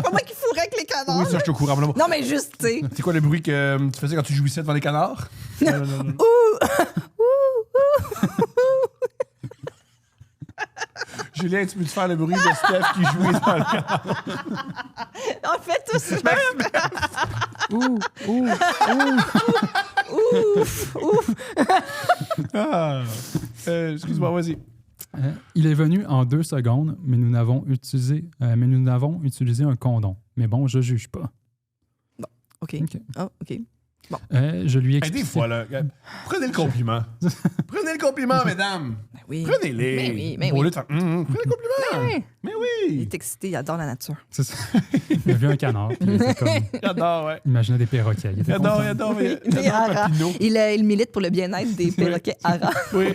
moi qui fourrais avec les canards. Oui, ça, je suis au courant. Non, mais juste, tu sais. C'est quoi le bruit que tu faisais quand tu jouissais devant les canards? Non. Julien, tu peux te faire le bruit de Steph qui jouait dans le canard? On fait tout ça. Ouf. Excuse-moi, vas-y. Il est venu en 2 secondes, mais nous n'avons utilisé un condom. Mais bon, je juge pas. OK. OK. Oh, OK. Bon. Je lui Hey, explique. des fois, là, prenez le compliment. Prenez le compliment, mesdames. Ben oui. Prenez-les. Mais Au oui. lieu de faire, prenez le compliment. Oui. Mais Il oui. est excité, il adore la nature. C'est ça. Il a vu un canard. Puis il était comme... J'adore, ouais. Imaginez des perroquets. Il était content. J'adore. Des J'adore haras. Papineau. Il milite pour le bien-être des perroquets haras. Oui.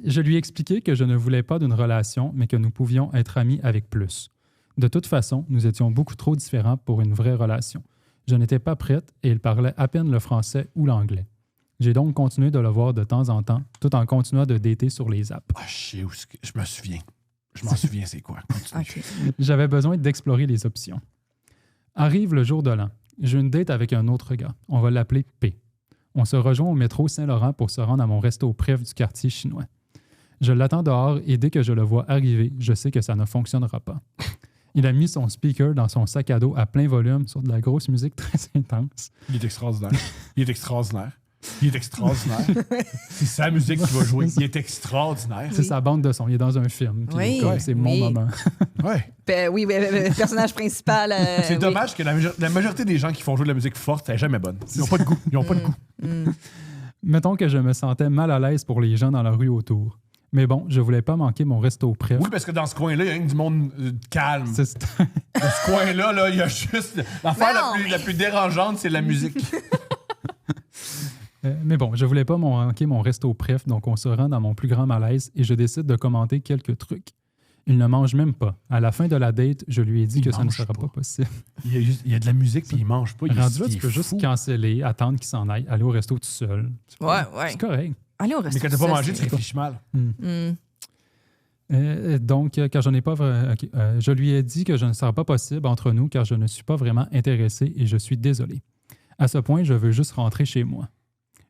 Je lui ai expliqué que je ne voulais pas d'une relation, mais que nous pouvions être amis avec plus. De toute façon, nous étions beaucoup trop différents pour une vraie relation. Je n'étais pas prête et il parlait à peine le français ou l'anglais. J'ai donc continué de le voir de temps en temps, tout en continuant de dater sur les apps. Ah, je me souviens. Je m'en souviens, c'est quoi? Continue. OK. J'avais besoin d'explorer les options. Arrive le jour de l'an. J'ai une date avec un autre gars. On va l'appeler P. On se rejoint au métro Saint-Laurent pour se rendre à mon resto préf du quartier chinois. Je l'attends dehors et dès que je le vois arriver, je sais que ça ne fonctionnera pas. Il a mis son speaker dans son sac à dos à plein volume sur de la grosse musique très intense. Il est extraordinaire. C'est sa musique qui va jouer. Il est extraordinaire. C'est sa bande de son. Il est dans un film. Puis Oui, comme, c'est mon oui. moment. Ouais. Oui, personnage principal. C'est dommage que la majorité des gens qui font jouer de la musique forte, c'est jamais bonne. Ils n'ont pas de goût. Ils n'ont pas de goût. Mettons que je me sentais mal à l'aise pour les gens dans la rue autour. Mais bon, je voulais pas manquer mon resto préf. Oui, parce que dans ce coin-là, il y a rien que du monde calme. C'est ça. Dans ce coin-là, là, il y a juste... L'affaire la plus dérangeante, c'est la musique. Mais bon, je voulais pas manquer mon resto préf, donc on se rend dans mon plus grand malaise et je décide de commenter quelques trucs. Il ne mange même pas. À la fin de la date, je lui ai dit que ça ne sera pas possible. Il y a de la musique, puis il mange pas. Rendu là, tu peux juste canceller, attendre qu'il s'en aille, aller au resto tout seul. Ouais. C'est correct. Allez au resto. Mais quand t'as pas ça, mangé, tu c'est- réfléchis mal. Donc, quand je n'ai pas... je lui ai dit que je ne serai pas possible entre nous car je ne suis pas vraiment intéressé et je suis désolé. À ce point, je veux juste rentrer chez moi.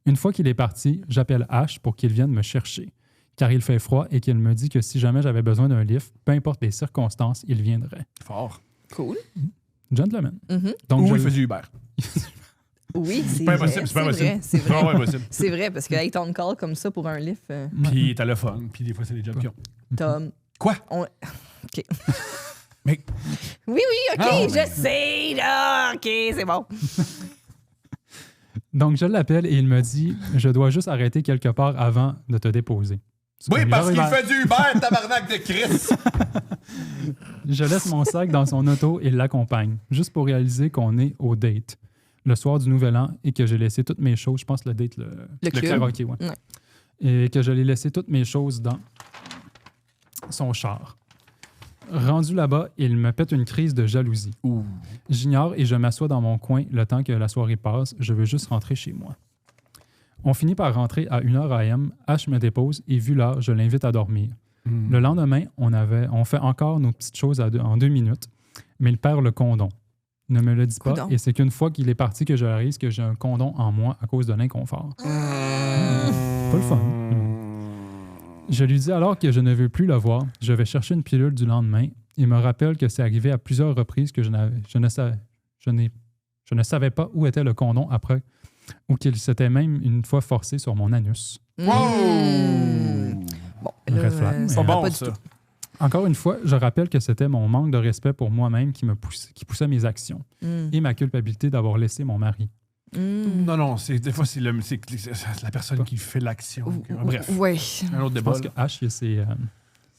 Une fois qu'il est parti, j'appelle H pour qu'il vienne me chercher, car il fait froid et qu'il me dit que si jamais j'avais besoin d'un lift, peu importe les circonstances, il viendrait. Fort. Cool. Gentleman. Mhm. Donc, Ou je il faisait Uber. Oui, c'est pas vrai. impossible, c'est pas vrai, impossible. c'est vrai. Vraiment impossible. C'est vrai, parce que être on call comme ça pour un lift, Puis t'as le fun. Puis des fois, c'est des jobs qui ont. Tom. Quoi? OK. Mais Oui, OK, Ah, je sais, là. OK, c'est bon. Donc, je l'appelle et il me dit « Je dois juste arrêter quelque part avant de te déposer. » oui, parce qu'il J'arrive à- fait du Uber, tabarnak de Chris. Je laisse mon sac dans son auto et l'accompagne, juste pour réaliser qu'on est au date, le soir du Nouvel An, et que j'ai laissé toutes mes choses, je pense le date, Le club. karaoké, ouais. Ouais. Et que je l'ai laissé toutes mes choses dans son char. Rendu là-bas, il me pète une crise de jalousie. J'ignore et je m'assois dans mon coin le temps que la soirée passe. Je veux juste rentrer chez moi. On finit par rentrer à 1h AM. Ash me dépose et vu l'heure, je l'invite à dormir. Le lendemain, on fait encore nos petites choses en 2 minutes, mais il perd le condom. Ne me le dis pas, Coudonc. et c'est qu'une fois qu'il est parti que je réalise que j'ai un condom en moi à cause de l'inconfort. Pas le fun. Je lui dis alors que je ne veux plus le voir. Je vais chercher une pilule du lendemain et me rappelle que c'est arrivé à plusieurs reprises que je ne savais pas où était le condom après ou qu'il s'était même une fois forcé sur mon anus. Bon, Un là, red flag, mais- ça Pas va bon, pas du ça. tout. Encore une fois, je rappelle que c'était mon manque de respect pour moi-même qui poussait mes actions et ma culpabilité d'avoir laissé mon mari. Non, non, des fois, c'est la personne qui fait l'action. Bref, Oui. un autre Je débat. pense que H, c'est...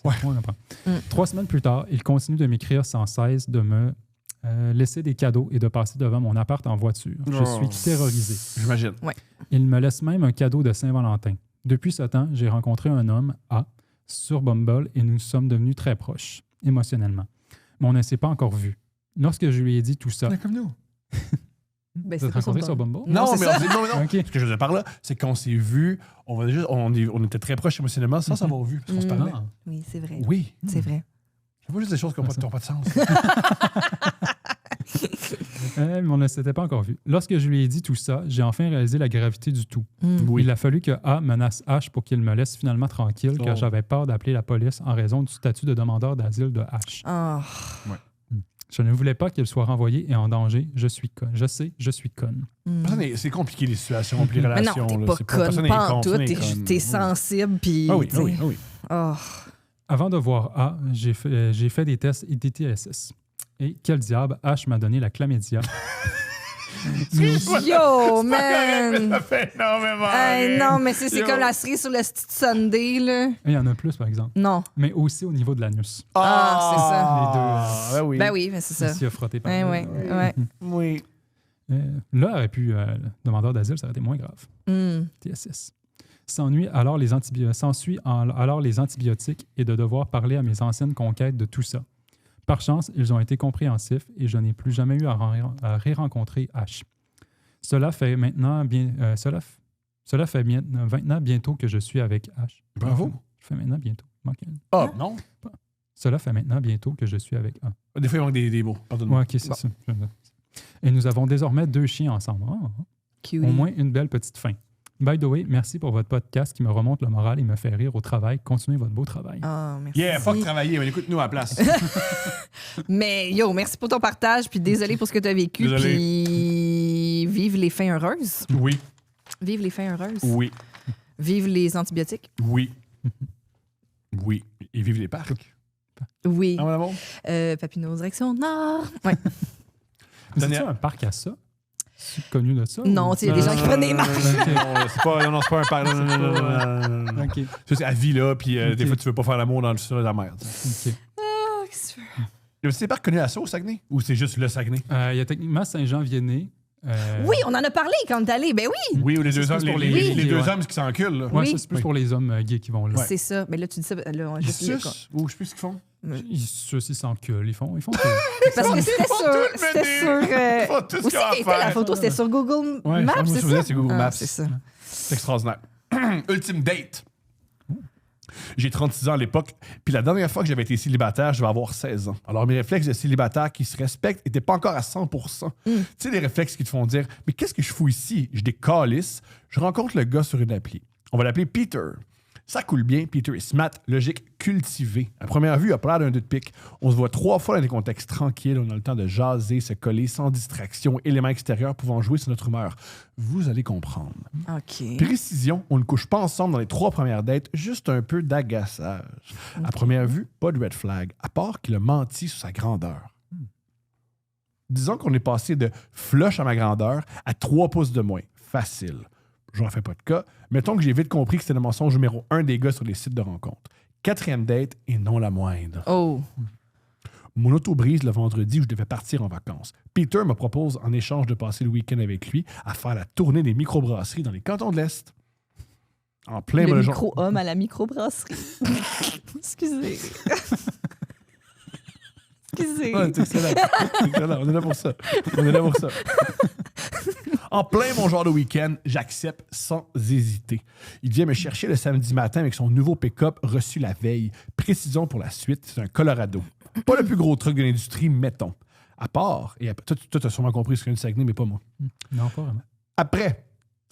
Ouais. on apprend. Mm. 3 semaines plus tard, il continue de m'écrire sans cesse, de me laisser des cadeaux et de passer devant mon appart en voiture. Je Oh. suis terrorisé. J'imagine. Il me laisse même un cadeau de Saint-Valentin. Depuis ce temps, j'ai rencontré un homme, A, sur Bumble et nous sommes devenus très proches, émotionnellement. Mais on ne s'est pas encore vus. Lorsque je lui ai dit tout ça... C'est comme nous. Ben, Vous êtes pas rencontrés sur Bumble. Bumble? Non, c'est mais ça. non. OK. Ce que je veux dire par là, c'est qu'on s'est vu, on était très proches émotionnellement sans s'avoir vu, parce qu'on se parlait. Ah. Oui, c'est vrai. Oui. C'est vrai. Je vois juste des choses qui n'ont pas de sens. Mais on ne s'était pas encore vu. Lorsque je lui ai dit tout ça, j'ai enfin réalisé la gravité du tout. Oui. Il a fallu que A menace H pour qu'il me laisse finalement tranquille, car Oh. j'avais peur d'appeler la police en raison du statut de demandeur d'asile de H. Ah. Je ne voulais pas qu'il soit renvoyé et en danger. Je suis conne. Je sais, je suis conne. C'est compliqué les situations, puis les Mais non, relations. t'es là. pas C'est conne, personne pas n'est en con, tout. personne n'est conne. T'es sensible, puis... Ah oui, tu ah oui, sais. ah oui. Oh. Avant de voir A, j'ai fait des tests DTSS. Et quel diable, H m'a donné la chlamydia. Yo, man! Ça fait énormément. Hey, non, mais c'est Yo. comme la cerise sur le petit Sunday, là. Et il y en a plus, par exemple. Non. Mais aussi au niveau de l'anus. Ah, c'est ça. Ben oui. Ben oui, mais c'est ça. S'il a frotté par Ben là. ouais, ouais. Oui. Là, aurait pu, demandeur d'asile, ça aurait été moins grave. TSS. S'ensuit alors les antibiotiques et de devoir parler à mes anciennes conquêtes de tout ça. Par chance, ils ont été compréhensifs et je n'ai plus jamais eu à rencontrer H. Cela fait maintenant maintenant bientôt que je suis avec H. Bravo. Je fais maintenant bientôt. Manqué une. Ah, non. Cela fait maintenant bientôt que je suis avec A. Des fois, il manque des mots. Pardonne-moi. Ouais, ok, c'est ça. Et nous avons désormais 2 chiens ensemble. Ah. Cutie. Au moins une belle petite fin. By the way, merci pour votre podcast qui me remonte le moral et me fait rire au travail. Continuez votre beau travail. Ah, merci. Yeah, fuck travailler, mais écoute-nous à la place. Mais yo, merci pour ton partage, puis désolé pour ce que tu as vécu, Désolé. puis vive les fins heureuses. Oui, Vive les fins heureuses. oui, Vive les antibiotiques. oui. Oui. Et vive les parcs. Oui. Ah, mon amour? Papineau, direction nord. Ouais. C'est Daniel- un parc à ça? C'est connu de ça? Non, ou- tu sais, il y a des gens qui prennent des marches. Non, c'est pas un parc. Non. OK. Ça, c'est à vie, là, puis des Ok. fois, tu veux pas faire l'amour sur la mer. tu sais. OK. Ah, qu'est-ce que tu veux? Y a-t-il des parcs connus à ça au Saguenay? Ou c'est juste le Saguenay? Il y a techniquement Saint-Jean-Viennet. Oui, on en a parlé quand on est allé. Ben oui, Oui, ou les Ça, deux c'est hommes, plus pour les, les- les- les Oui. deux Ouais. hommes qui s'enculent, là. Ouais, Oui. ça, c'est plus Oui. pour les hommes gays qui vont là. c'est ça. Mais là, tu dis ça. Là, Ils juste le sucent, ou je sais plus ce qu'ils font. Ils s'enculent. Ils font tout. Parce que c'était font sur. tout le C'était menu. sur. Ils font tout ce Où qu'ils ont à c'est la faire. photo? C'était sur Google Ouais, Maps, moi, c'est je faisais, ça? c'est Google Ah, Maps. c'est ça. C'est extraordinaire. Ultime date. J'ai 36 ans à l'époque, puis la dernière fois que j'avais été célibataire, je vais avoir 16 ans. Alors, mes réflexes de célibataire qui se respectent n'étaient pas encore à 100%. Tu sais, les réflexes qui te font dire « Mais qu'est-ce que je fous ici? Je décalisse. » Je rencontre le gars sur une appli. On va l'appeler Peter. Ça coule bien, Peter est smart, logique, cultivé. À première vue, il a pas l'air d'un 2 de pique. On se voit 3 fois dans des contextes tranquilles, on a le temps de jaser, se coller sans distraction, éléments extérieurs pouvant jouer sur notre humeur. Vous allez comprendre. OK. Précision, on ne couche pas ensemble dans les 3 premières dates, juste un peu d'agaçage. À première vue, pas de red flag, à part qu'il a menti sur sa grandeur. Disons qu'on est passé de flush à ma grandeur à 3 pouces de moins. Facile. J'en fais pas de cas. Mettons que j'ai vite compris que c'était le mensonge numéro 1 des gars sur les sites de rencontres. 4e date et non la moindre. Oh. Mon auto brise le vendredi où je devais partir en vacances. Peter me propose, en échange de passer le week-end avec lui, à faire la tournée des microbrasseries dans les cantons de l'Est. En plein Le mois de micro-homme à la microbrasserie. Excusez. Excusez. Ouais, c'est excellent. C'est excellent. On est là pour ça. En plein mon genre de week-end, j'accepte sans hésiter. Il vient me chercher le samedi matin avec son nouveau pick-up reçu la veille. Précisons pour la suite, c'est un Colorado. Pas le plus gros truck de l'industrie, mettons. À part, et après, toi, tu as sûrement compris ce qu'est une Saguenay, mais pas moi. Non, pas vraiment. Après,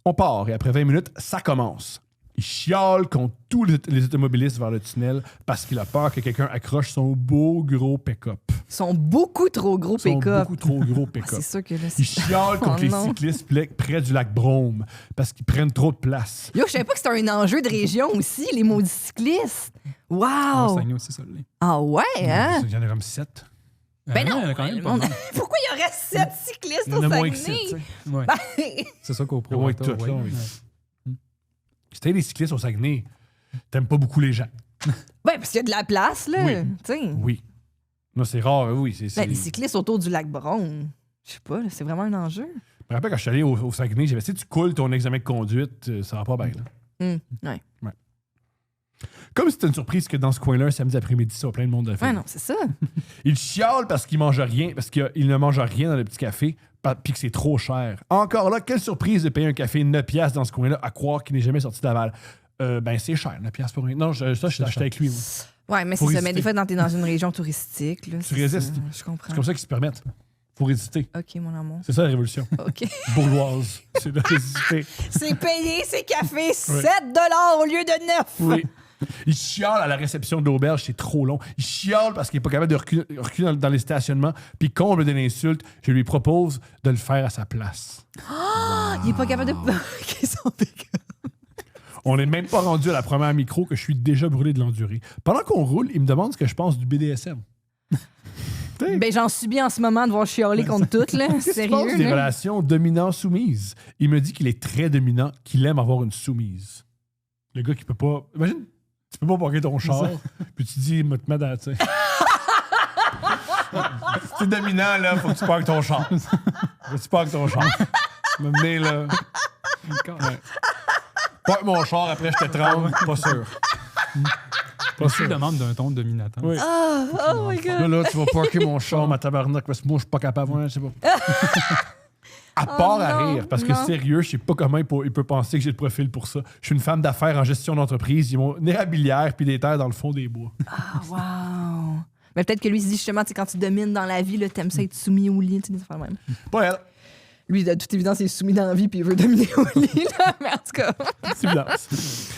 on part et après 20 minutes, ça commence. Il chiale contre tous les automobilistes vers le tunnel parce qu'il a peur que quelqu'un accroche son beau gros pick-up. Ils sont beaucoup trop gros Son pick-up. beaucoup trop gros Ah, pick-up. c'est sûr que là, Il c'est... chiale contre Oh les non. cyclistes près du lac Brome parce qu'ils prennent trop de place. Yo, je savais pas que c'était un enjeu de région aussi, les maudits cyclistes. On Wow! Saguenay aussi, ça l'est. Ah ouais, hein? Il y en a comme 7. Ben non, il y en a quand même le pas monde- mal. Pourquoi il y aurait 7 cyclistes Il y en au a moins que 7. Saguenay? Ouais. Ben, C'est ça qu'au Il y a moins que Pro. tout, là, oui. Si t'as des cyclistes au Saguenay, t'aimes pas beaucoup les gens. ben, parce qu'il y a de la place, là. Oui. Tu sais. Oui. Non, c'est rare, oui. Ben, les cyclistes autour du lac Brome, je sais pas, là, c'est vraiment un enjeu. Je me rappelle quand je suis allé au Saguenay, j'avais dit, si tu coules ton examen de conduite, ça va pas bien. Là. Ouais. Comme si c'était une surprise que dans ce coin-là, un samedi après-midi, ça va plein de monde de Ouais, non, c'est ça. Il chiale parce qu'il mange rien, parce qu'il ne mange rien dans le petit café, puis que c'est trop cher. Encore là, quelle surprise de payer un café 9$ dans ce coin-là, à croire qu'il n'est jamais sorti d'Aval. Ben, c'est cher, 9$ pour rien. Non, ça, je suis acheté avec lui. Moi. Ouais, mais Faut c'est ça. résister. Mais des fois, t'es dans une région touristique. Là, Tu c'est résistes. ça. Je comprends. C'est comme ça qu'ils se permettent. Faut résister. OK, mon amour. C'est ça la révolution. OK. Bourgeoise. C'est de résister. C'est payé ces cafés 7$ au lieu de 9. Oui. Il chiale à la réception de l'auberge, c'est trop long. Il chiale parce qu'il n'est pas capable de reculer dans les stationnements. Puis comble de l'insulte, je lui propose de le faire à sa place. Il est pas capable de. Qu'ils sont pick-up. On n'est même pas rendu à la première micro que je suis déjà brûlé de l'endurer. Pendant qu'on roule, il me demande ce que je pense du BDSM. Ben, j'en subis en ce moment de voir chialer contre toutes, là. Qu'est-ce que tu penses Sérieux, des là? relations dominant-soumise? Il me dit qu'il est très dominant, qu'il aime avoir une soumise. Le gars qui peut pas... Imagine, tu peux pas parquer ton char, puis tu dis, me te mettre dans... tu sais. Si t'es dominant, là, faut que tu parques ton char. Faut que tu parques ton char. Me mener, là... Ouais. Parque mon char, après je te tremble. Pas sûr. Pas Tu sûr. demandes d'un ton dominateur. Oui. Oh my God. Là, tu vas parker mon char, ma tabarnak, parce que moi, je suis pas capable. Ouais, je sais pas. À part à non, rire, parce que non. sérieux, je sais pas comment il peut penser que j'ai le profil pour ça. Je suis une femme d'affaires en gestion d'entreprise. Ils m'ont une érablière puis des terres dans le fond des bois. Ah, wow. Mais peut-être que lui, il se dit justement, tu sais, quand tu domines dans la vie, là, t'aimes ça être soumis au lit, tu sais, des affaires de même. Pas elle. Lui, de toute évidence, il est soumis dans la vie puis il veut dominer au lit, là. Mais en tout cas. C'est évidence.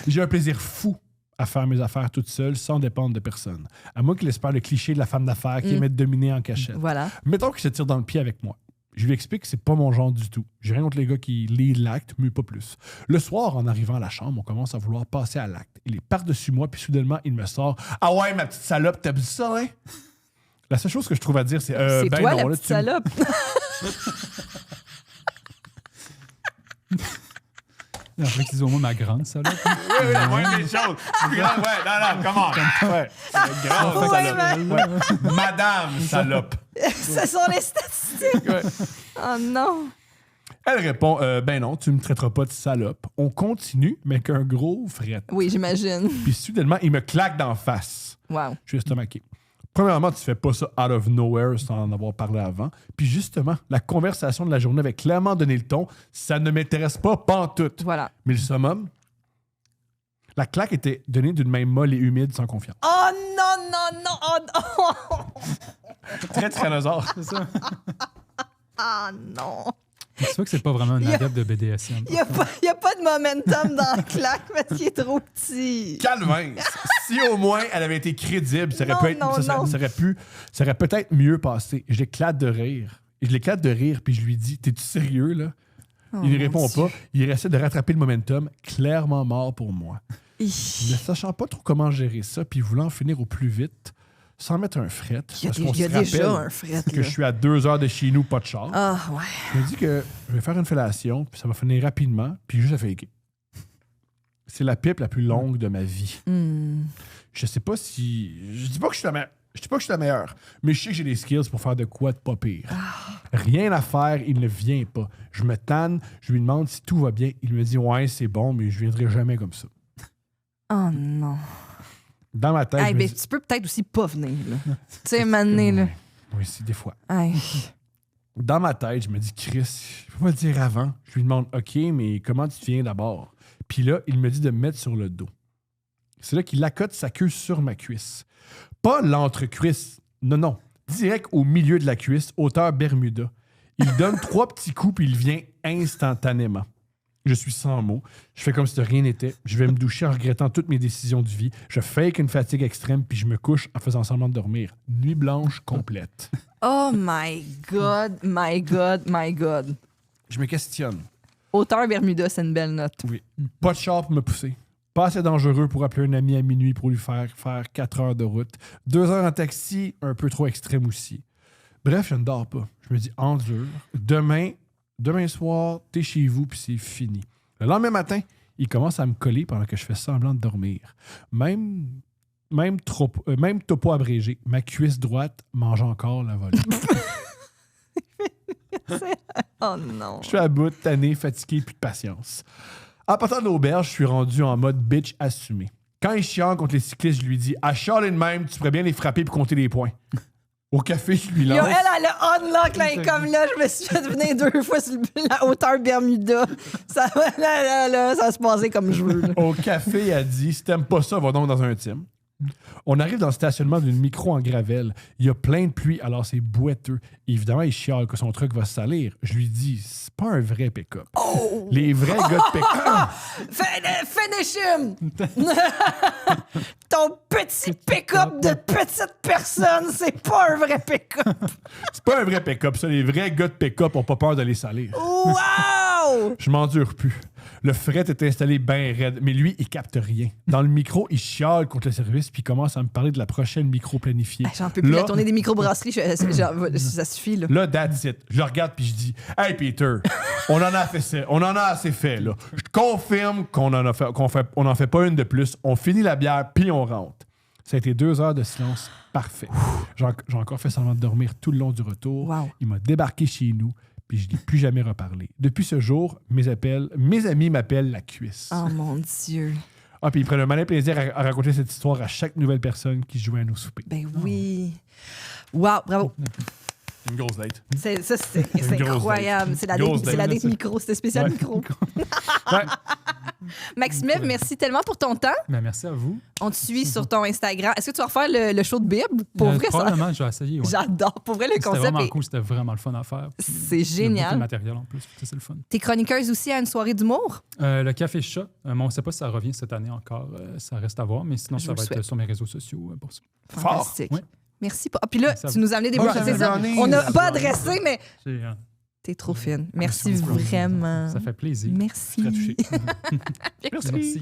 J'ai un plaisir fou à faire mes affaires toute seule sans dépendre de personne. À moi qui l'espère le cliché de la femme d'affaires qui aimait dominer en cachette. Voilà. Mettons qu'il se tire dans le pied avec moi. Je lui explique que c'est pas mon genre du tout. J'ai rien contre les gars qui lead l'acte, mais pas plus. Le soir, en arrivant à la chambre, on commence à vouloir passer à l'acte. Il est par-dessus moi, puis soudainement, il me sort « Ah ouais, ma petite salope, t'as vu ça, hein? » La seule chose que je trouve à dire, c'est C'est ben toi, non, la là, petite tu me- salope. Après qu'ils disent au moins ma grande salope. Oui, la moindre des choses. Ouais, non, comment? Ouais. Grande Ouais, salope. Ouais. Madame salope. Ce sont les statistiques. Ouais. Oh non. Elle répond ben non, tu me traiteras pas de salope. On continue, mais qu'un gros fret. Oui, j'imagine. Puis soudainement, il me claque d'en face. Wow. Je suis estomaqué. Premièrement, tu fais pas ça out of nowhere sans en avoir parlé avant. Puis justement, la conversation de la journée avait clairement donné le ton. Ça ne m'intéresse pas pantoute. Voilà. Mais le summum, la claque était donnée d'une main molle et humide sans confiance. Oh non, non, non. Oh non. Très tyrannosaure. C'est ça. Ah non. Tu vois que c'est pas vraiment un Il y a- adepte de BDSM. Il n'y a pas de momentum dans la claque parce qu'il est trop petit. Calvin, si au moins elle avait été crédible, ça aurait, Non, pu être, non, ça non. ça aurait peut-être mieux passé. Je l'éclate de rire. Et je l'éclate de rire, puis je lui dis, t'es-tu sérieux, là? Oh, Il ne mon répond Dieu. pas. Il essaie de rattraper le momentum, clairement mort pour moi. Ne Hi. sachant pas trop comment gérer ça, puis voulant en finir au plus vite, sans mettre un fret. Il y a, parce qu'on il y a se déjà rappelle un fret. que là. je suis à 2 heures de chez nous, pas de char. Ah, ouais. Je me dis que je vais faire une fellation, puis ça va finir rapidement, puis juste à faker. C'est la pipe la plus longue de ma vie. Hmm. Je sais pas si. Je dis pas que je suis la meilleure, mais je sais que j'ai des skills pour faire de quoi de pas pire. Rien à faire, il ne vient pas. Je me tanne, je lui demande si tout va bien. Il me dit ouais, c'est bon, mais je viendrai jamais comme ça. Oh non. Dans ma tête, Hey, je me ben, dis, tu peux peut-être aussi pas venir. Là. Tu sais, m'amener, là. oui, c'est des fois. Hey. Dans ma tête, je me dis Chris, je peux pas le dire avant. Je lui demande OK, mais comment tu viens d'abord? Puis là, il me dit de me mettre sur le dos. C'est là qu'il accote sa queue sur ma cuisse. Pas l'entrecuisse. Non. Direct au milieu de la cuisse, hauteur Bermuda. Il donne 3 petits coups, puis il vient instantanément. Je suis sans mots. Je fais comme si de rien n'était. Je vais me doucher en regrettant toutes mes décisions de vie. Je fake une fatigue extrême, puis je me couche en faisant semblant de dormir. Nuit blanche complète. Oh my God, my God, my God. Je me questionne. Auteur Bermuda, c'est une belle note. Oui. Pas de char pour me pousser. Pas assez dangereux pour appeler un ami à minuit pour lui faire 4 heures de route. 2 heures en taxi, un peu trop extrême aussi. Bref, je ne dors pas. Je me dis, endure. Demain soir, t'es chez vous, puis c'est fini. Le lendemain matin, il commence à me coller pendant que je fais semblant de dormir. Même topo abrégé, ma cuisse droite mange encore la volée. Oh non. Je suis à bout, tanné, fatigué, plus de patience. En partant de l'auberge, je suis rendu en mode bitch assumé. Quand il chiale contre les cyclistes, je lui dis « À chialer de même, tu pourrais bien les frapper pour compter les points. » Au café, je lui Yo, lance... elle a unlock, là, comme là, je me suis fait venir 2 fois sur la hauteur Bermuda. Ça va se passer comme je veux. là. Au café, elle dit « Si t'aimes pas ça, va donc dans un team. » On arrive dans le stationnement d'une micro en gravelle. Il y a plein de pluie, alors c'est boiteux. Évidemment, il chiale que son truck va se salir. Je lui dis « C'est pas un vrai pick-up. Oh! Les vrais gars de pick-up... Finish him! Ton petit pick-up de petite personne, c'est pas un vrai pick-up. C'est pas un vrai pick-up, ça. Les vrais gars de pick-up ont pas peur de les salir. Wow! Je m'endure plus. Le fret est installé bien raide, mais lui, il capte rien. Dans le micro, il chiale contre le service puis il commence à me parler de la prochaine micro planifiée. J'en peux plus. Là- La tournée des microbrasseries, ça suffit. Là. Là, that's it. Je le regarde puis je dis « Hey, Peter, on en a assez fait, là. Je te confirme qu'on en fait pas une de plus. On finit la bière puis on rentre. » Ça a été 2 heures de silence parfait. J'ai encore fait semblant de dormir tout le long du retour. Wow. Il m'a débarqué chez nous puis je n'ai plus jamais reparlé. Depuis ce jour, mes amis m'appellent la cuisse. Oh mon Dieu. Ah, puis ils prennent un malin plaisir à raconter cette histoire à chaque nouvelle personne qui se joint à nos soupers. Ben oui. Wow, bravo. Une grosse date. C'est Une grosse incroyable. date. C'est la Grosse date date. micro. C'était spécial Ouais. micro. Ouais. Maxime, merci tellement pour ton temps. Ben, merci à vous. On te suit sur ton Instagram. Est-ce que tu vas refaire le show de Bible? Pour vrai, ça. Probablement, je vais essayer. Ouais. J'adore. Pour vrai, le C'était concept vraiment est... cool, c'était vraiment le fun à faire. Puis, C'est il y a beaucoup génial. de matériel en plus, ça, c'est le fun. T'es chroniqueuse aussi à une soirée d'humour? Le Café Chat, on ne sait pas si ça revient cette année encore, ça reste à voir, mais sinon, Je ça vous va le être souhaite. sur mes réseaux sociaux pour ça. Fantastique. Ouais. Merci. Ah, puis là, Merci à tu vous. nous as amené des Oh, bons ça c'est fait ça. gagner. On n'a Ça pas fait adressé, mais J'ai, t'es trop fine. Merci beaucoup. vraiment. Ça fait plaisir. Merci. Très touché. Merci.